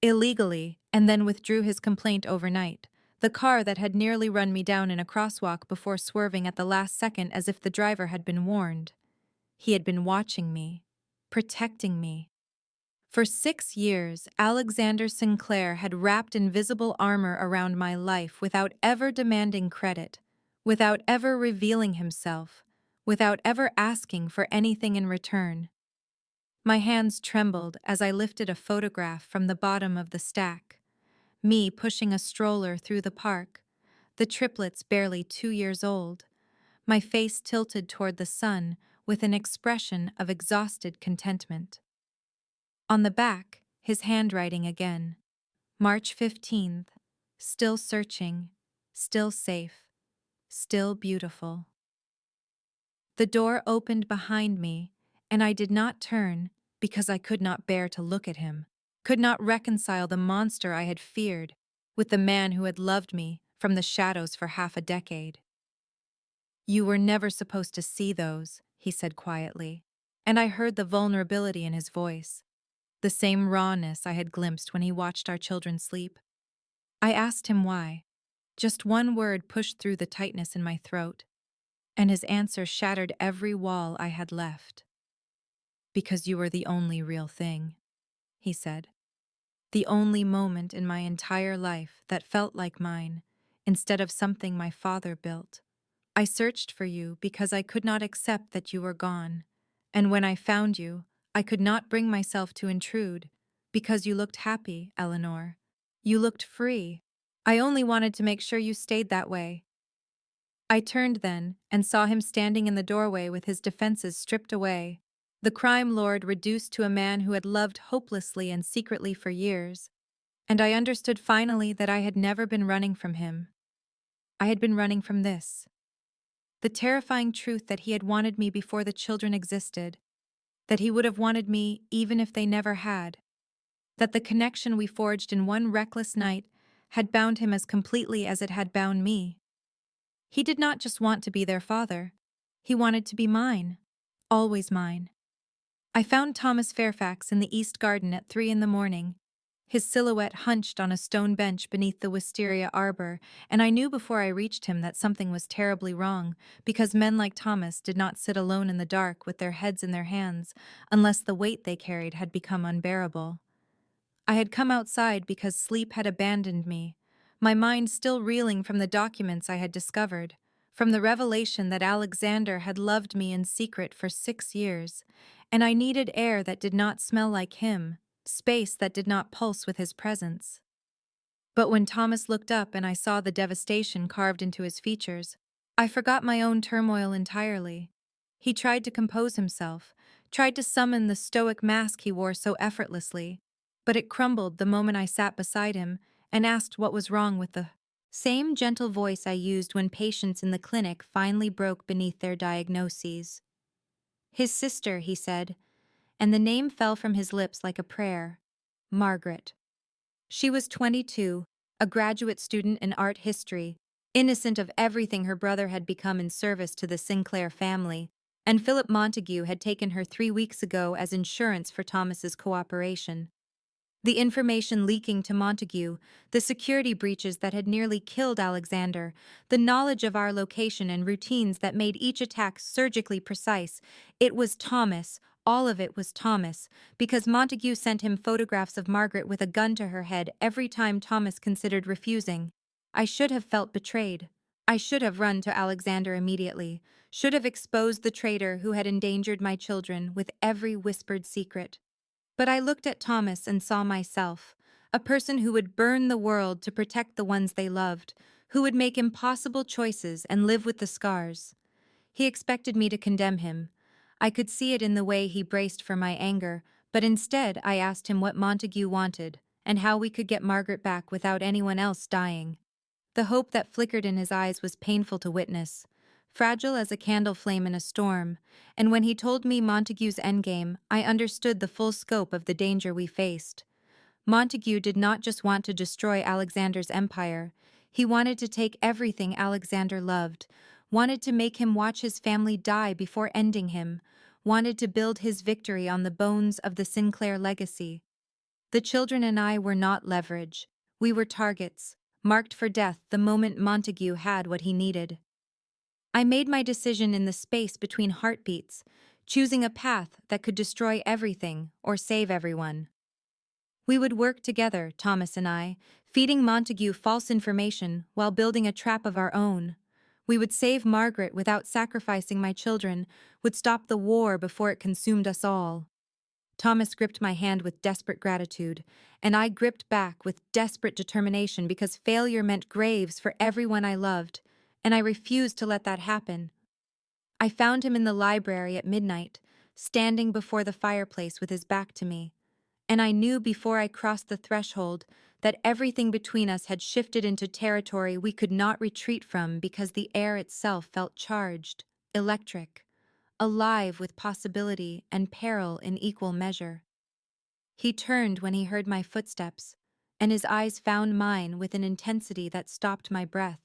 illegally and then withdrew his complaint overnight. The car that had nearly run me down in a crosswalk before swerving at the last second as if the driver had been warned. He had been watching me, protecting me. For 6 years, Alexander Sinclair had wrapped invisible armor around my life without ever demanding credit, without ever revealing himself, without ever asking for anything in return. My hands trembled as I lifted a photograph from the bottom of the stack. Me pushing a stroller through the park, the triplets barely 2 years old, my face tilted toward the sun with an expression of exhausted contentment. On the back, his handwriting again. March 15th. Still searching, still safe, still beautiful. The door opened behind me, and I did not turn because I could not bear to look at him, could not reconcile the monster I had feared with the man who had loved me from the shadows for half a decade. "You were never supposed to see those," he said quietly, and I heard the vulnerability in his voice, the same rawness I had glimpsed when he watched our children sleep. I asked him why. Just one word pushed through the tightness in my throat, and his answer shattered every wall I had left. "Because you were the only real thing," he said. "The only moment in my entire life that felt like mine, instead of something my father built. I searched for you because I could not accept that you were gone, and when I found you, I could not bring myself to intrude, because you looked happy, Eleanor. You looked free. I only wanted to make sure you stayed that way." I turned then and saw him standing in the doorway with his defenses stripped away, the crime lord reduced to a man who had loved hopelessly and secretly for years, and I understood finally that I had never been running from him. I had been running from this. The terrifying truth that he had wanted me before the children existed, that he would have wanted me even if they never had, that the connection we forged in one reckless night had bound him as completely as it had bound me. He did not just want to be their father. He wanted to be mine. Always mine. I found Thomas Fairfax in the East Garden at 3 in the morning, his silhouette hunched on a stone bench beneath the wisteria arbor, and I knew before I reached him that something was terribly wrong, because men like Thomas did not sit alone in the dark with their heads in their hands unless the weight they carried had become unbearable. I had come outside because sleep had abandoned me, my mind still reeling from the documents I had discovered, from the revelation that Alexander had loved me in secret for 6 years, and I needed air that did not smell like him, space that did not pulse with his presence. But when Thomas looked up and I saw the devastation carved into his features, I forgot my own turmoil entirely. He tried to compose himself, tried to summon the stoic mask he wore so effortlessly, but it crumbled the moment I sat beside him and asked what was wrong with the same gentle voice I used when patients in the clinic finally broke beneath their diagnoses. "His sister," he said, and the name fell from his lips like a prayer. Margaret. She was 22, a graduate student in art history, innocent of everything her brother had become in service to the Sinclair family, and Philip Montague had taken her 3 weeks ago as insurance for Thomas's cooperation. The information leaking to Montague, the security breaches that had nearly killed Alexander, the knowledge of our location and routines that made each attack surgically precise, it was Thomas, all of it was Thomas, because Montague sent him photographs of Margaret with a gun to her head every time Thomas considered refusing. I should have felt betrayed. I should have run to Alexander immediately, should have exposed the traitor who had endangered my children with every whispered secret. But I looked at Thomas and saw myself, a person who would burn the world to protect the ones they loved, who would make impossible choices and live with the scars. He expected me to condemn him. I could see it in the way he braced for my anger, but instead I asked him what Montague wanted and how we could get Margaret back without anyone else dying. The hope that flickered in his eyes was painful to witness, fragile as a candle flame in a storm, and when he told me Montague's endgame, I understood the full scope of the danger we faced. Montague did not just want to destroy Alexander's empire. He wanted to take everything Alexander loved, wanted to make him watch his family die before ending him, wanted to build his victory on the bones of the Sinclair legacy. The children and I were not leverage. We were targets, marked for death the moment Montague had what he needed. I made my decision in the space between heartbeats, choosing a path that could destroy everything or save everyone. We would work together, Thomas and I, feeding Montague false information while building a trap of our own. We would save Margaret without sacrificing my children, would stop the war before it consumed us all. Thomas gripped my hand with desperate gratitude, and I gripped back with desperate determination because failure meant graves for everyone I loved, and I refused to let that happen. I found him in the library at midnight, standing before the fireplace with his back to me, and I knew before I crossed the threshold that everything between us had shifted into territory we could not retreat from because the air itself felt charged, electric, alive with possibility and peril in equal measure. He turned when he heard my footsteps, and his eyes found mine with an intensity that stopped my breath.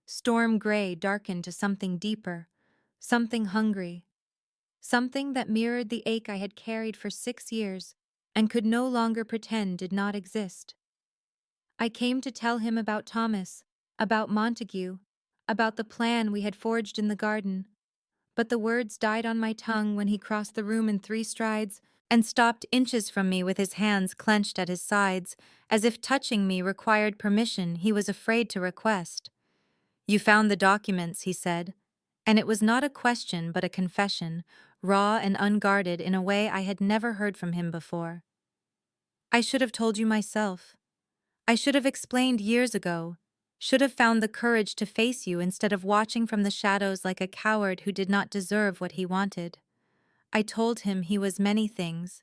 Storm gray darkened to something deeper, something hungry, something that mirrored the ache I had carried for 6 years and could no longer pretend did not exist. I came to tell him about Thomas, about Montague, about the plan we had forged in the garden, but the words died on my tongue when he crossed the room in 3 strides and stopped inches from me with his hands clenched at his sides, as if touching me required permission he was afraid to request. "You found the documents," he said, and it was not a question but a confession, raw and unguarded in a way I had never heard from him before. "I should have told you myself. I should have explained years ago, should have found the courage to face you instead of watching from the shadows like a coward who did not deserve what he wanted." I told him he was many things,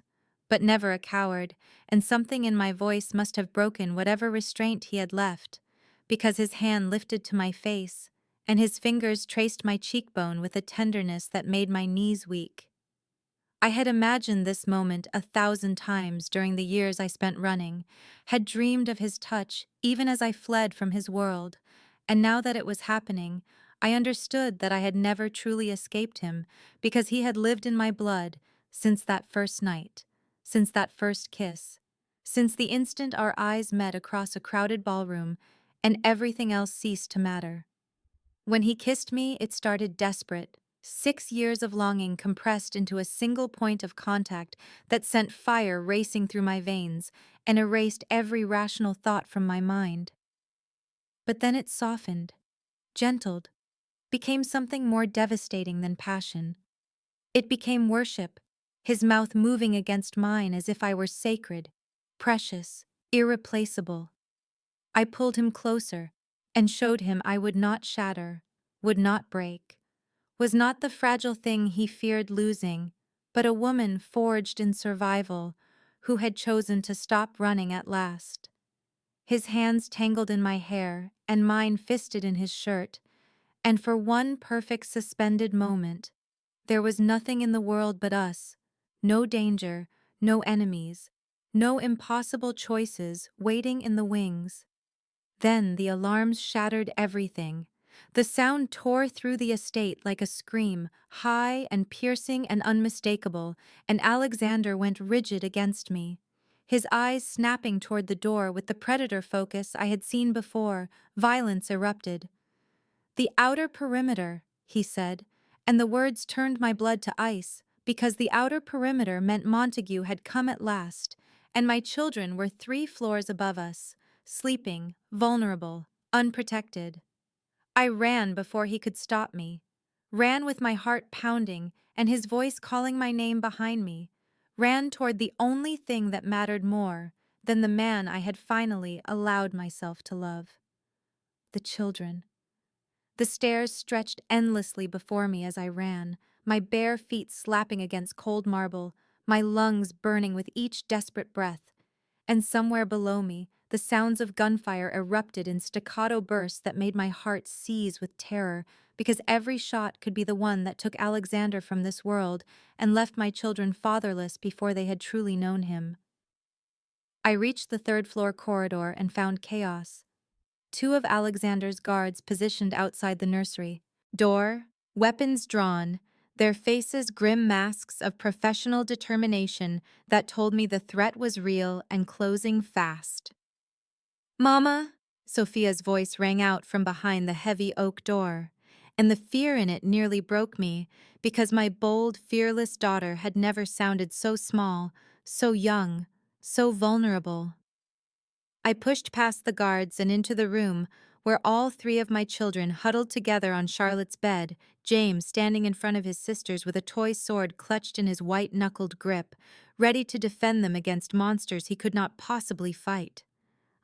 but never a coward, and something in my voice must have broken whatever restraint he had left, because his hand lifted to my face, and his fingers traced my cheekbone with a tenderness that made my knees weak. I had imagined this moment 1,000 times during the years I spent running, had dreamed of his touch even as I fled from his world, and now that it was happening, I understood that I had never truly escaped him because he had lived in my blood since that first night, since that first kiss, since the instant our eyes met across a crowded ballroom and everything else ceased to matter. When he kissed me, it started desperate. 6 years of longing compressed into a single point of contact that sent fire racing through my veins and erased every rational thought from my mind. But then it softened, gentled, became something more devastating than passion. It became worship, his mouth moving against mine as if I were sacred, precious, irreplaceable. I pulled him closer and showed him I would not shatter, would not break, was not the fragile thing he feared losing, but a woman forged in survival who had chosen to stop running at last. His hands tangled in my hair and mine fisted in his shirt, and for one perfect suspended moment, there was nothing in the world but us, no danger, no enemies, no impossible choices waiting in the wings. Then the alarms shattered everything. The sound tore through the estate like a scream, high and piercing and unmistakable, and Alexander went rigid against me. His eyes snapping toward the door with the predator focus I had seen before, violence erupted. "The outer perimeter," he said, and the words turned my blood to ice, because the outer perimeter meant Montague had come at last, and my children were 3 floors above us, sleeping, vulnerable, unprotected. I ran before he could stop me, ran with my heart pounding and his voice calling my name behind me, ran toward the only thing that mattered more than the man I had finally allowed myself to love. The children. The stairs stretched endlessly before me as I ran, my bare feet slapping against cold marble, my lungs burning with each desperate breath. And somewhere below me, the sounds of gunfire erupted in staccato bursts that made my heart seize with terror, because every shot could be the one that took Alexander from this world and left my children fatherless before they had truly known him. I reached the 3rd-floor corridor and found chaos. 2 of Alexander's guards positioned outside the nursery, door, weapons drawn, their faces grim masks of professional determination that told me the threat was real and closing fast. "Mama," Sophia's voice rang out from behind the heavy oak door, and the fear in it nearly broke me because my bold, fearless daughter had never sounded so small, so young, so vulnerable. I pushed past the guards and into the room where all three of my children huddled together on Charlotte's bed, James standing in front of his sisters with a toy sword clutched in his white-knuckled grip, ready to defend them against monsters he could not possibly fight.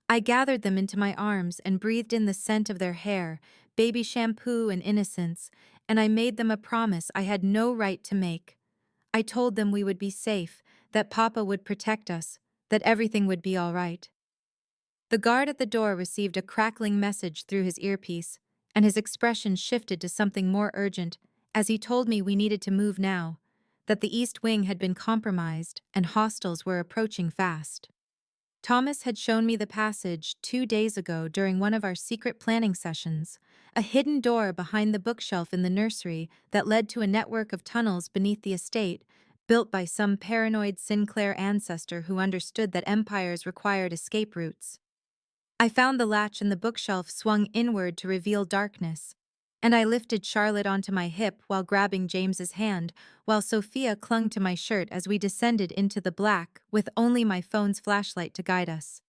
I gathered them into my arms and breathed in the scent of their hair, baby shampoo and innocence, and I made them a promise I had no right to make. I told them we would be safe, that Papa would protect us, that everything would be all right. The guard at the door received a crackling message through his earpiece, and his expression shifted to something more urgent as he told me we needed to move now, that the East Wing had been compromised and hostiles were approaching fast. Thomas had shown me the passage 2 days ago during one of our secret planning sessions, a hidden door behind the bookshelf in the nursery that led to a network of tunnels beneath the estate, built by some paranoid Sinclair ancestor who understood that empires required escape routes. I found the latch in the bookshelf swung inward to reveal darkness, and I lifted Charlotte onto my hip while grabbing James's hand, while Sophia clung to my shirt as we descended into the black with only my phone's flashlight to guide us.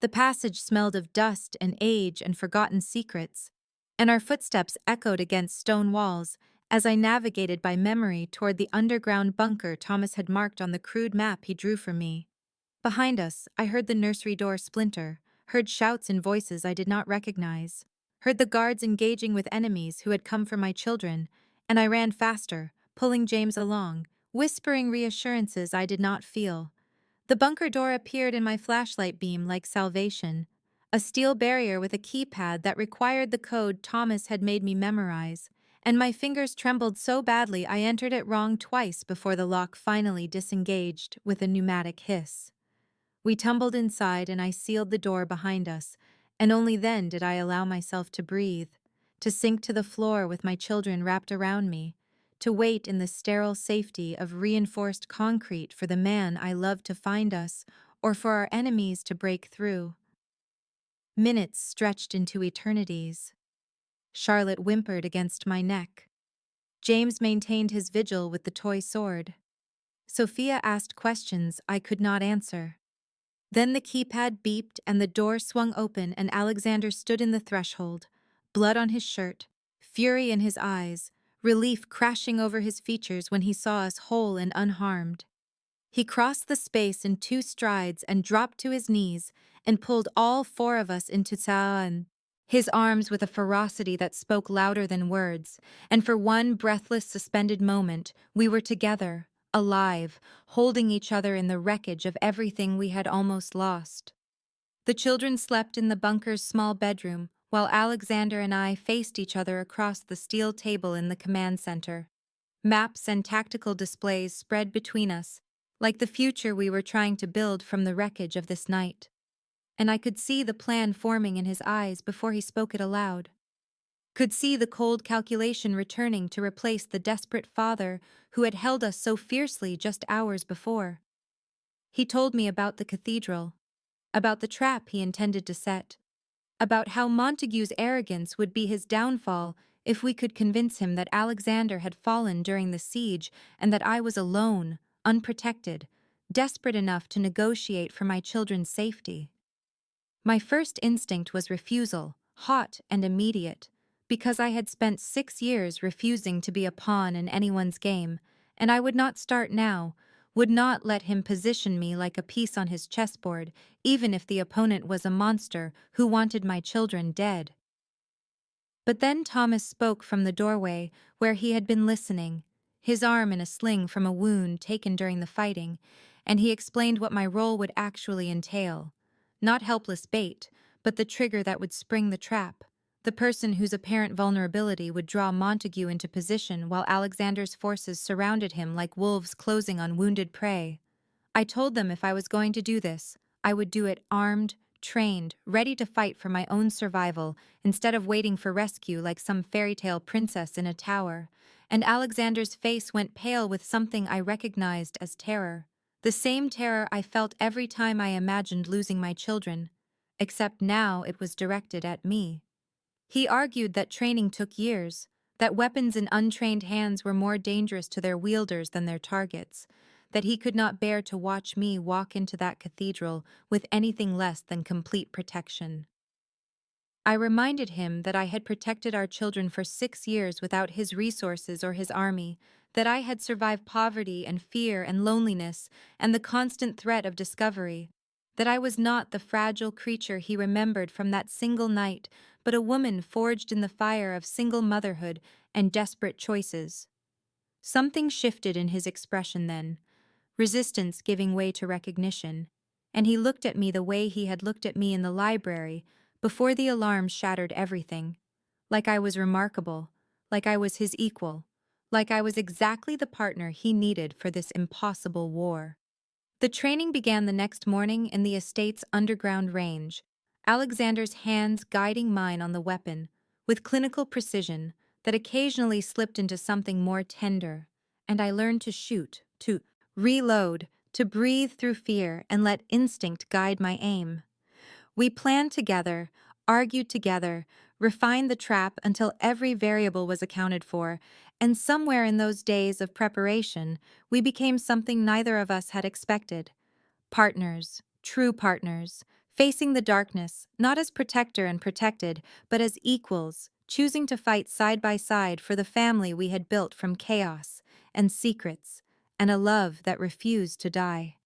The passage smelled of dust and age and forgotten secrets, and our footsteps echoed against stone walls as I navigated by memory toward the underground bunker Thomas had marked on the crude map he drew for me. Behind us, I heard the nursery door splinter, heard shouts and voices I did not recognize, heard the guards engaging with enemies who had come for my children, and I ran faster, pulling James along, whispering reassurances I did not feel. The bunker door appeared in my flashlight beam like salvation, a steel barrier with a keypad that required the code Thomas had made me memorize, and my fingers trembled so badly I entered it wrong twice before the lock finally disengaged with a pneumatic hiss. We tumbled inside and I sealed the door behind us, and only then did I allow myself to breathe, to sink to the floor with my children wrapped around me, to wait in the sterile safety of reinforced concrete for the man I loved to find us, or for our enemies to break through. Minutes stretched into eternities. Charlotte whimpered against my neck. James maintained his vigil with the toy sword. Sophia asked questions I could not answer. Then the keypad beeped and the door swung open and Alexander stood in the threshold, blood on his shirt, fury in his eyes, relief crashing over his features when he saw us whole and unharmed. He crossed the space in 2 strides and dropped to his knees and pulled all 4 of us into Tsaan, his arms with a ferocity that spoke louder than words, and for one breathless suspended moment, we were together, alive, holding each other in the wreckage of everything we had almost lost. The children slept in the bunker's small bedroom, while Alexander and I faced each other across the steel table in the command center. Maps and tactical displays spread between us, like the future we were trying to build from the wreckage of this night. And I could see the plan forming in his eyes before he spoke it aloud. Could see the cold calculation returning to replace the desperate father who had held us so fiercely just hours before. He told me about the cathedral, about the trap he intended to set, about how Montague's arrogance would be his downfall if we could convince him that Alexander had fallen during the siege and that I was alone, unprotected, desperate enough to negotiate for my children's safety. My first instinct was refusal, hot and immediate, because I had spent 6 years refusing to be a pawn in anyone's game, and I would not start now, would not let him position me like a piece on his chessboard, even if the opponent was a monster who wanted my children dead. But then Thomas spoke from the doorway where he had been listening, his arm in a sling from a wound taken during the fighting, and he explained what my role would actually entail. Not helpless bait, but the trigger that would spring the trap, the person whose apparent vulnerability would draw Montague into position while Alexander's forces surrounded him like wolves closing on wounded prey. I told them if I was going to do this, I would do it armed, trained, ready to fight for my own survival, instead of waiting for rescue like some fairy tale princess in a tower, and Alexander's face went pale with something I recognized as terror. The same terror I felt every time I imagined losing my children, except now it was directed at me. He argued that training took years, that weapons in untrained hands were more dangerous to their wielders than their targets, that he could not bear to watch me walk into that cathedral with anything less than complete protection. I reminded him that I had protected our children for 6 years without his resources or his army, that I had survived poverty and fear and loneliness and the constant threat of discovery, that I was not the fragile creature he remembered from that single night, but a woman forged in the fire of single motherhood and desperate choices. Something shifted in his expression then, resistance giving way to recognition, and he looked at me the way he had looked at me in the library before the alarm shattered everything, like I was remarkable, like I was his equal, like I was exactly the partner he needed for this impossible war. The training began the next morning in the estate's underground range, Alexander's hands guiding mine on the weapon, with clinical precision that occasionally slipped into something more tender, and I learned to shoot, to reload, to breathe through fear and let instinct guide my aim. We planned together, argued together, refined the trap until every variable was accounted for, and somewhere in those days of preparation, we became something neither of us had expected. Partners, true partners, facing the darkness, not as protector and protected, but as equals, choosing to fight side by side for the family we had built from chaos and secrets and a love that refused to die.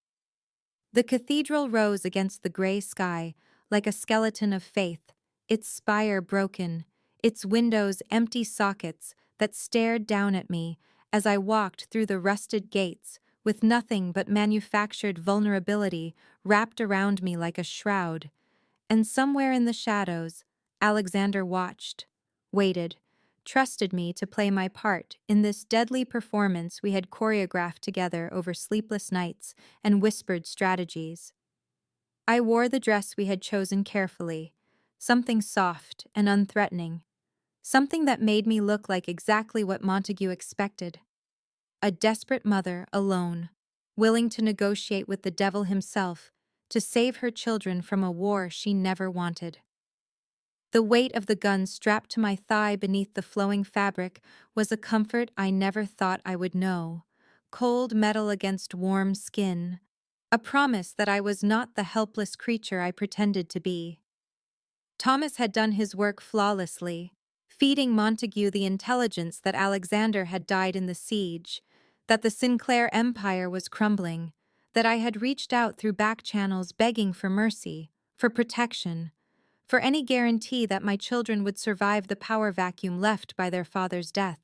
The cathedral rose against the gray sky like a skeleton of faith, its spire broken, its windows empty sockets that stared down at me as I walked through the rusted gates with nothing but manufactured vulnerability wrapped around me like a shroud. And somewhere in the shadows, Alexander watched, waited, trusted me to play my part in this deadly performance we had choreographed together over sleepless nights and whispered strategies. I wore the dress we had chosen carefully, something soft and unthreatening, something that made me look like exactly what Montague expected. A desperate mother alone, willing to negotiate with the devil himself to save her children from a war she never wanted. The weight of the gun strapped to my thigh beneath the flowing fabric was a comfort I never thought I would know. Cold metal against warm skin. A promise that I was not the helpless creature I pretended to be. Thomas had done his work flawlessly, feeding Montague the intelligence that Alexander had died in the siege, that the Sinclair empire was crumbling, that I had reached out through back channels begging for mercy, for protection, for any guarantee that my children would survive the power vacuum left by their father's death.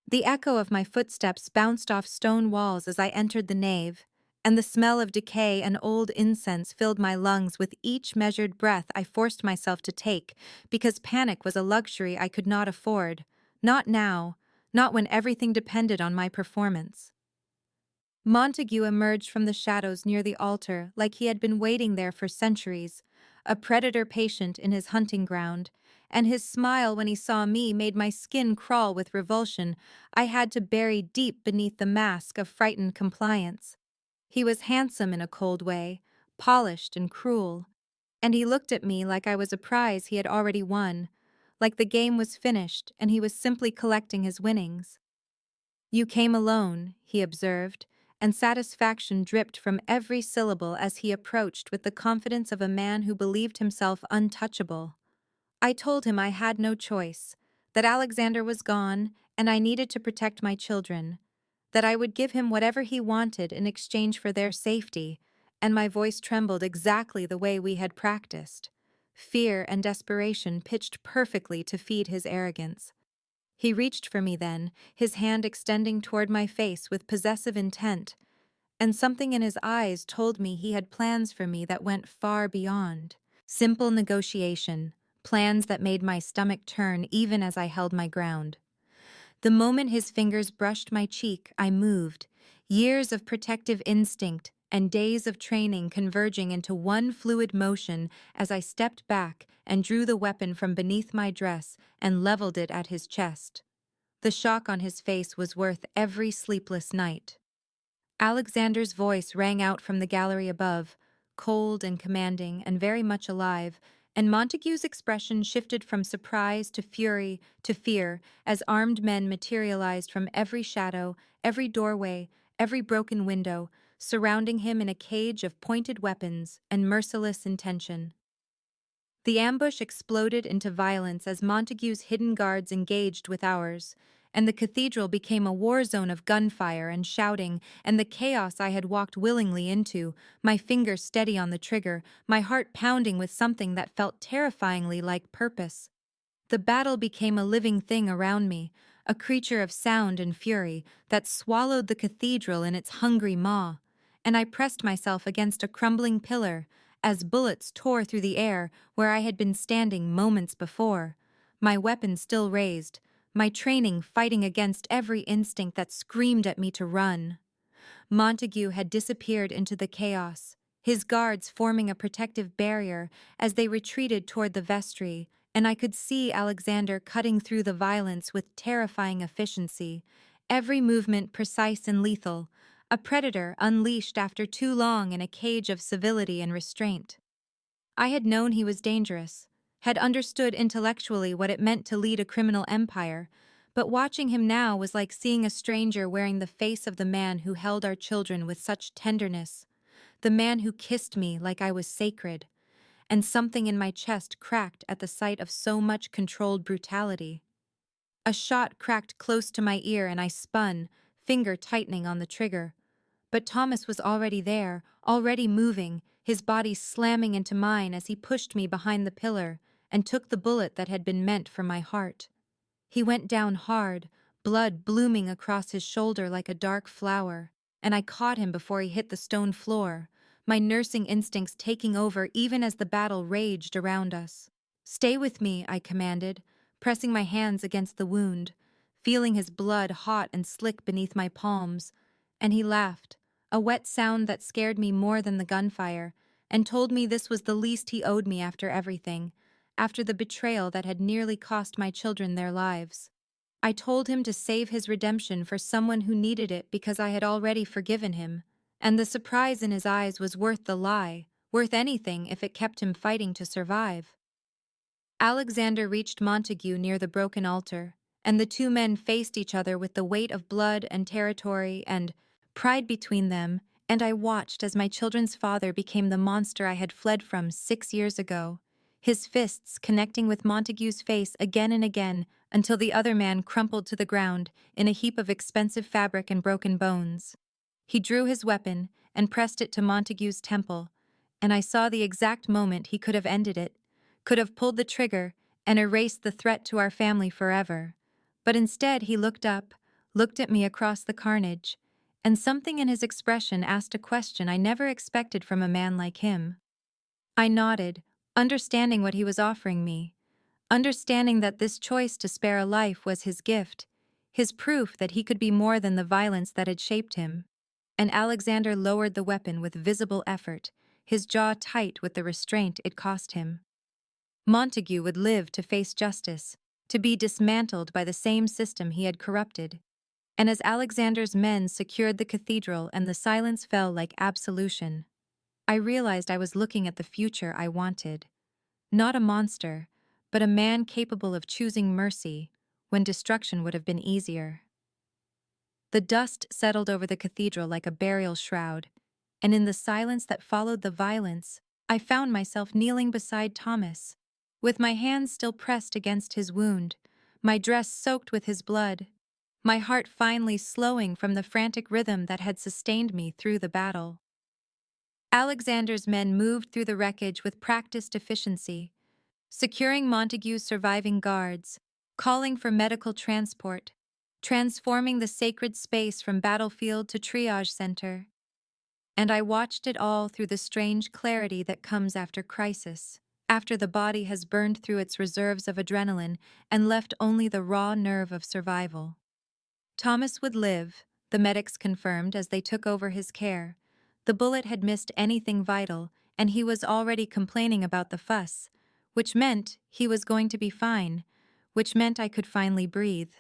The echo of my footsteps bounced off stone walls as I entered the nave, and the smell of decay and old incense filled my lungs with each measured breath I forced myself to take, because panic was a luxury I could not afford, not now, not when everything depended on my performance. Montague emerged from the shadows near the altar like he had been waiting there for centuries, a predator patient in his hunting ground, and his smile when he saw me made my skin crawl with revulsion I had to bury deep beneath the mask of frightened compliance. He was handsome in a cold way, polished and cruel, and he looked at me like I was a prize he had already won, like the game was finished and he was simply collecting his winnings. "You came alone," he observed, and satisfaction dripped from every syllable as he approached with the confidence of a man who believed himself untouchable. I told him I had no choice, that Alexander was gone and I needed to protect my children, that I would give him whatever he wanted in exchange for their safety, and my voice trembled exactly the way we had practiced. Fear and desperation pitched perfectly to feed his arrogance. He reached for me then, his hand extending toward my face with possessive intent, and something in his eyes told me he had plans for me that went far beyond. Simple negotiation, plans that made my stomach turn even as I held my ground. The moment his fingers brushed my cheek, I moved, years of protective instinct and days of training converging into one fluid motion as I stepped back and drew the weapon from beneath my dress and leveled it at his chest. The shock on his face was worth every sleepless night. Alexander's voice rang out from the gallery above, cold and commanding and very much alive, and Montague's expression shifted from surprise to fury to fear as armed men materialized from every shadow, every doorway, every broken window, surrounding him in a cage of pointed weapons and merciless intention. The ambush exploded into violence as Montague's hidden guards engaged with ours, and the cathedral became a war zone of gunfire and shouting, and the chaos I had walked willingly into, my finger steady on the trigger, my heart pounding with something that felt terrifyingly like purpose. The battle became a living thing around me, a creature of sound and fury that swallowed the cathedral in its hungry maw, and I pressed myself against a crumbling pillar as bullets tore through the air where I had been standing moments before, my weapon still raised, my training fighting against every instinct that screamed at me to run. Montague had disappeared into the chaos, his guards forming a protective barrier as they retreated toward the vestry, and I could see Alexander cutting through the violence with terrifying efficiency, every movement precise and lethal, a predator unleashed after too long in a cage of civility and restraint. I had known he was dangerous, had understood intellectually what it meant to lead a criminal empire, but watching him now was like seeing a stranger wearing the face of the man who held our children with such tenderness, the man who kissed me like I was sacred, and something in my chest cracked at the sight of so much controlled brutality. A shot cracked close to my ear and I spun, finger tightening on the trigger. But Thomas was already there, already moving, his body slamming into mine as he pushed me behind the pillar and took the bullet that had been meant for my heart. He went down hard, blood blooming across his shoulder like a dark flower, and I caught him before he hit the stone floor, my nursing instincts taking over even as the battle raged around us. "Stay with me," I commanded, pressing my hands against the wound, feeling his blood hot and slick beneath my palms, and he laughed, a wet sound that scared me more than the gunfire, and told me this was the least he owed me after everything, after the betrayal that had nearly cost my children their lives. I told him to save his redemption for someone who needed it because I had already forgiven him, and the surprise in his eyes was worth the lie, worth anything if it kept him fighting to survive. Alexander reached Montague near the broken altar, and the two men faced each other with the weight of blood and territory and pride between them, and I watched as my children's father became the monster I had fled from 6 years ago, his fists connecting with Montague's face again and again until the other man crumpled to the ground in a heap of expensive fabric and broken bones. He drew his weapon and pressed it to Montague's temple, and I saw the exact moment he could have ended it, could have pulled the trigger and erased the threat to our family forever. But instead he looked up, looked at me across the carnage, and something in his expression asked a question I never expected from a man like him. I nodded, understanding what he was offering me, understanding that this choice to spare a life was his gift, his proof that he could be more than the violence that had shaped him. And Alexander lowered the weapon with visible effort, his jaw tight with the restraint it cost him. Montague would live to face justice, to be dismantled by the same system he had corrupted. And as Alexander's men secured the cathedral and the silence fell like absolution, I realized I was looking at the future I wanted. Not a monster, but a man capable of choosing mercy when destruction would have been easier. The dust settled over the cathedral like a burial shroud, and in the silence that followed the violence, I found myself kneeling beside Thomas, with my hands still pressed against his wound, my dress soaked with his blood, my heart finally slowing from the frantic rhythm that had sustained me through the battle. Alexander's men moved through the wreckage with practiced efficiency, securing Montague's surviving guards, calling for medical transport, transforming the sacred space from battlefield to triage center. And I watched it all through the strange clarity that comes after crisis, after the body has burned through its reserves of adrenaline and left only the raw nerve of survival. Thomas would live, the medics confirmed as they took over his care. The bullet had missed anything vital, and he was already complaining about the fuss, which meant he was going to be fine, which meant I could finally breathe.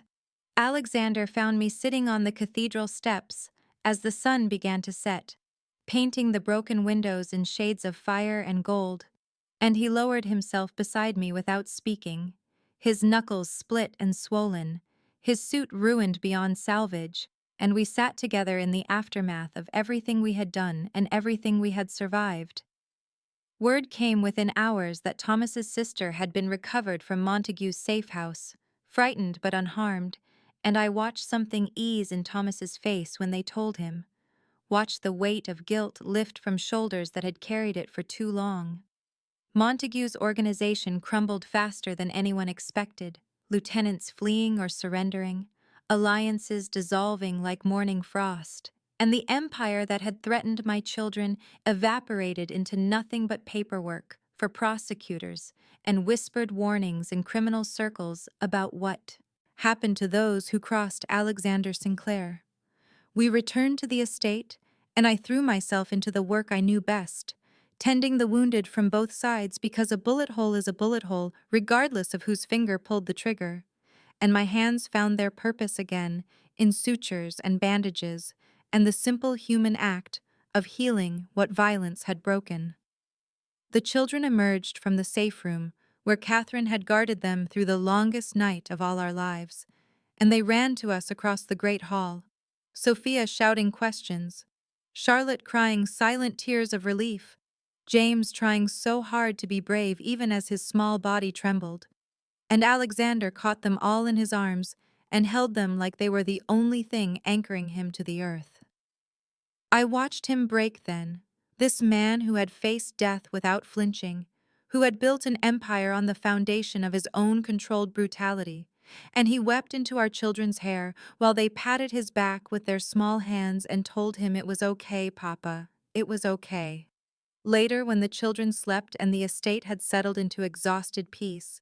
Alexander found me sitting on the cathedral steps as the sun began to set, painting the broken windows in shades of fire and gold, and he lowered himself beside me without speaking, his knuckles split and swollen, his suit ruined beyond salvage, and we sat together in the aftermath of everything we had done and everything we had survived. Word came within hours that Thomas's sister had been recovered from Montague's safe house, frightened but unharmed, and I watched something ease in Thomas's face when they told him, watched the weight of guilt lift from shoulders that had carried it for too long. Montague's organization crumbled faster than anyone expected, lieutenants fleeing or surrendering, alliances dissolving like morning frost, and the empire that had threatened my children evaporated into nothing but paperwork for prosecutors and whispered warnings in criminal circles about what happened to those who crossed Alexander Sinclair. We returned to the estate, and I threw myself into the work I knew best, tending the wounded from both sides because a bullet hole is a bullet hole regardless of whose finger pulled the trigger, and my hands found their purpose again in sutures and bandages and the simple human act of healing what violence had broken. The children emerged from the safe room where Catherine had guarded them through the longest night of all our lives, and they ran to us across the great hall, Sophia shouting questions, Charlotte crying silent tears of relief, James trying so hard to be brave even as his small body trembled, and Alexander caught them all in his arms and held them like they were the only thing anchoring him to the earth. I watched him break then, this man who had faced death without flinching, who had built an empire on the foundation of his own controlled brutality, and he wept into our children's hair while they patted his back with their small hands and told him it was okay, Papa, it was okay. Later, when the children slept and the estate had settled into exhausted peace,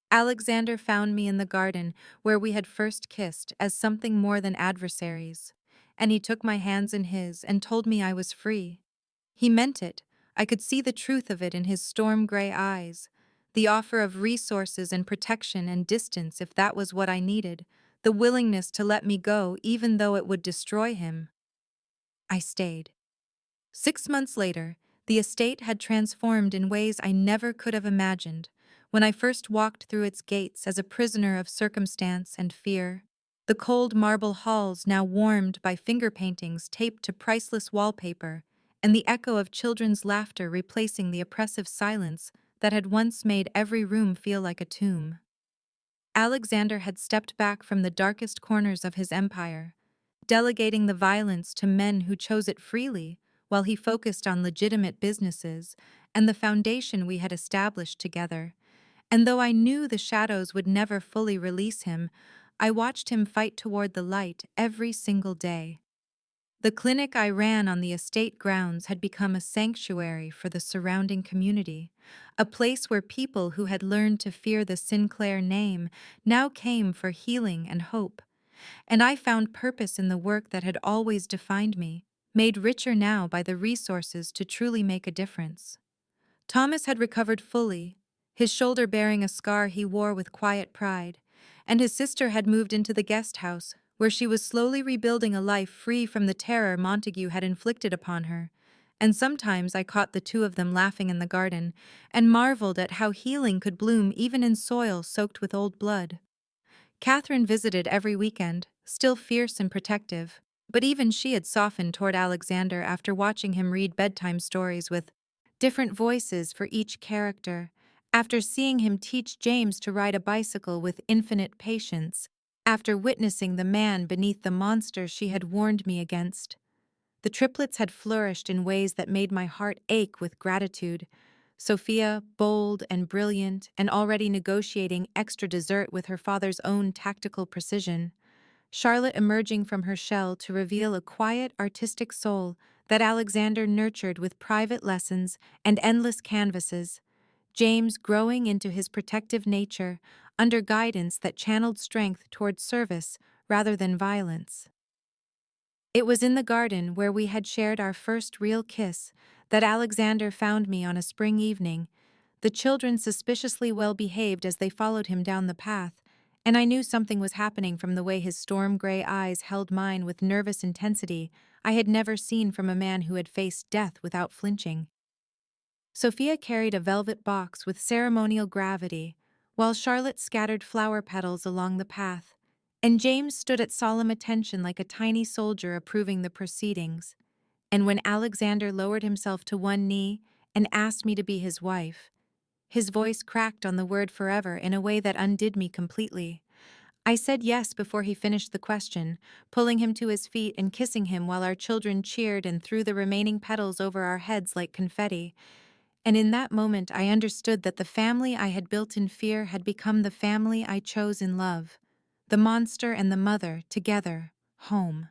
Alexander found me in the garden where we had first kissed as something more than adversaries, and he took my hands in his and told me I was free. He meant it. I could see the truth of it in his storm-gray eyes, the offer of resources and protection and distance if that was what I needed, the willingness to let me go even though it would destroy him. I stayed. 6 months later, the estate had transformed in ways I never could have imagined when I first walked through its gates as a prisoner of circumstance and fear. The cold marble halls now warmed by finger paintings taped to priceless wallpaper, and the echo of children's laughter replacing the oppressive silence that had once made every room feel like a tomb. Alexander had stepped back from the darkest corners of his empire, delegating the violence to men who chose it freely, while he focused on legitimate businesses and the foundation we had established together. And though I knew the shadows would never fully release him, I watched him fight toward the light every single day. The clinic I ran on the estate grounds had become a sanctuary for the surrounding community, a place where people who had learned to fear the Sinclair name now came for healing and hope. And I found purpose in the work that had always defined me, made richer now by the resources to truly make a difference. Thomas had recovered fully, his shoulder bearing a scar he wore with quiet pride, and his sister had moved into the guest house, where she was slowly rebuilding a life free from the terror Montague had inflicted upon her. And sometimes I caught the two of them laughing in the garden, and marveled at how healing could bloom even in soil soaked with old blood. Catherine visited every weekend, still fierce and protective, but even she had softened toward Alexander after watching him read bedtime stories with different voices for each character, after seeing him teach James to ride a bicycle with infinite patience, after witnessing the man beneath the monster she had warned me against. The triplets had flourished in ways that made my heart ache with gratitude. Sophia, bold and brilliant, and already negotiating extra dessert with her father's own tactical precision. Charlotte emerging from her shell to reveal a quiet, artistic soul that Alexander nurtured with private lessons and endless canvases. James growing into his protective nature, under guidance that channeled strength toward service rather than violence. It was in the garden where we had shared our first real kiss that Alexander found me on a spring evening, the children suspiciously well behaved as they followed him down the path, and I knew something was happening from the way his storm-gray eyes held mine with nervous intensity I had never seen from a man who had faced death without flinching. Sophia carried a velvet box with ceremonial gravity, while Charlotte scattered flower petals along the path, and James stood at solemn attention like a tiny soldier approving the proceedings. And when Alexander lowered himself to one knee and asked me to be his wife. His voice cracked on the word forever in a way that undid me completely. I said yes before he finished the question, pulling him to his feet and kissing him while our children cheered and threw the remaining petals over our heads like confetti. And in that moment I understood that the family I had built in fear had become the family I chose in love. The monster and the mother, together, home.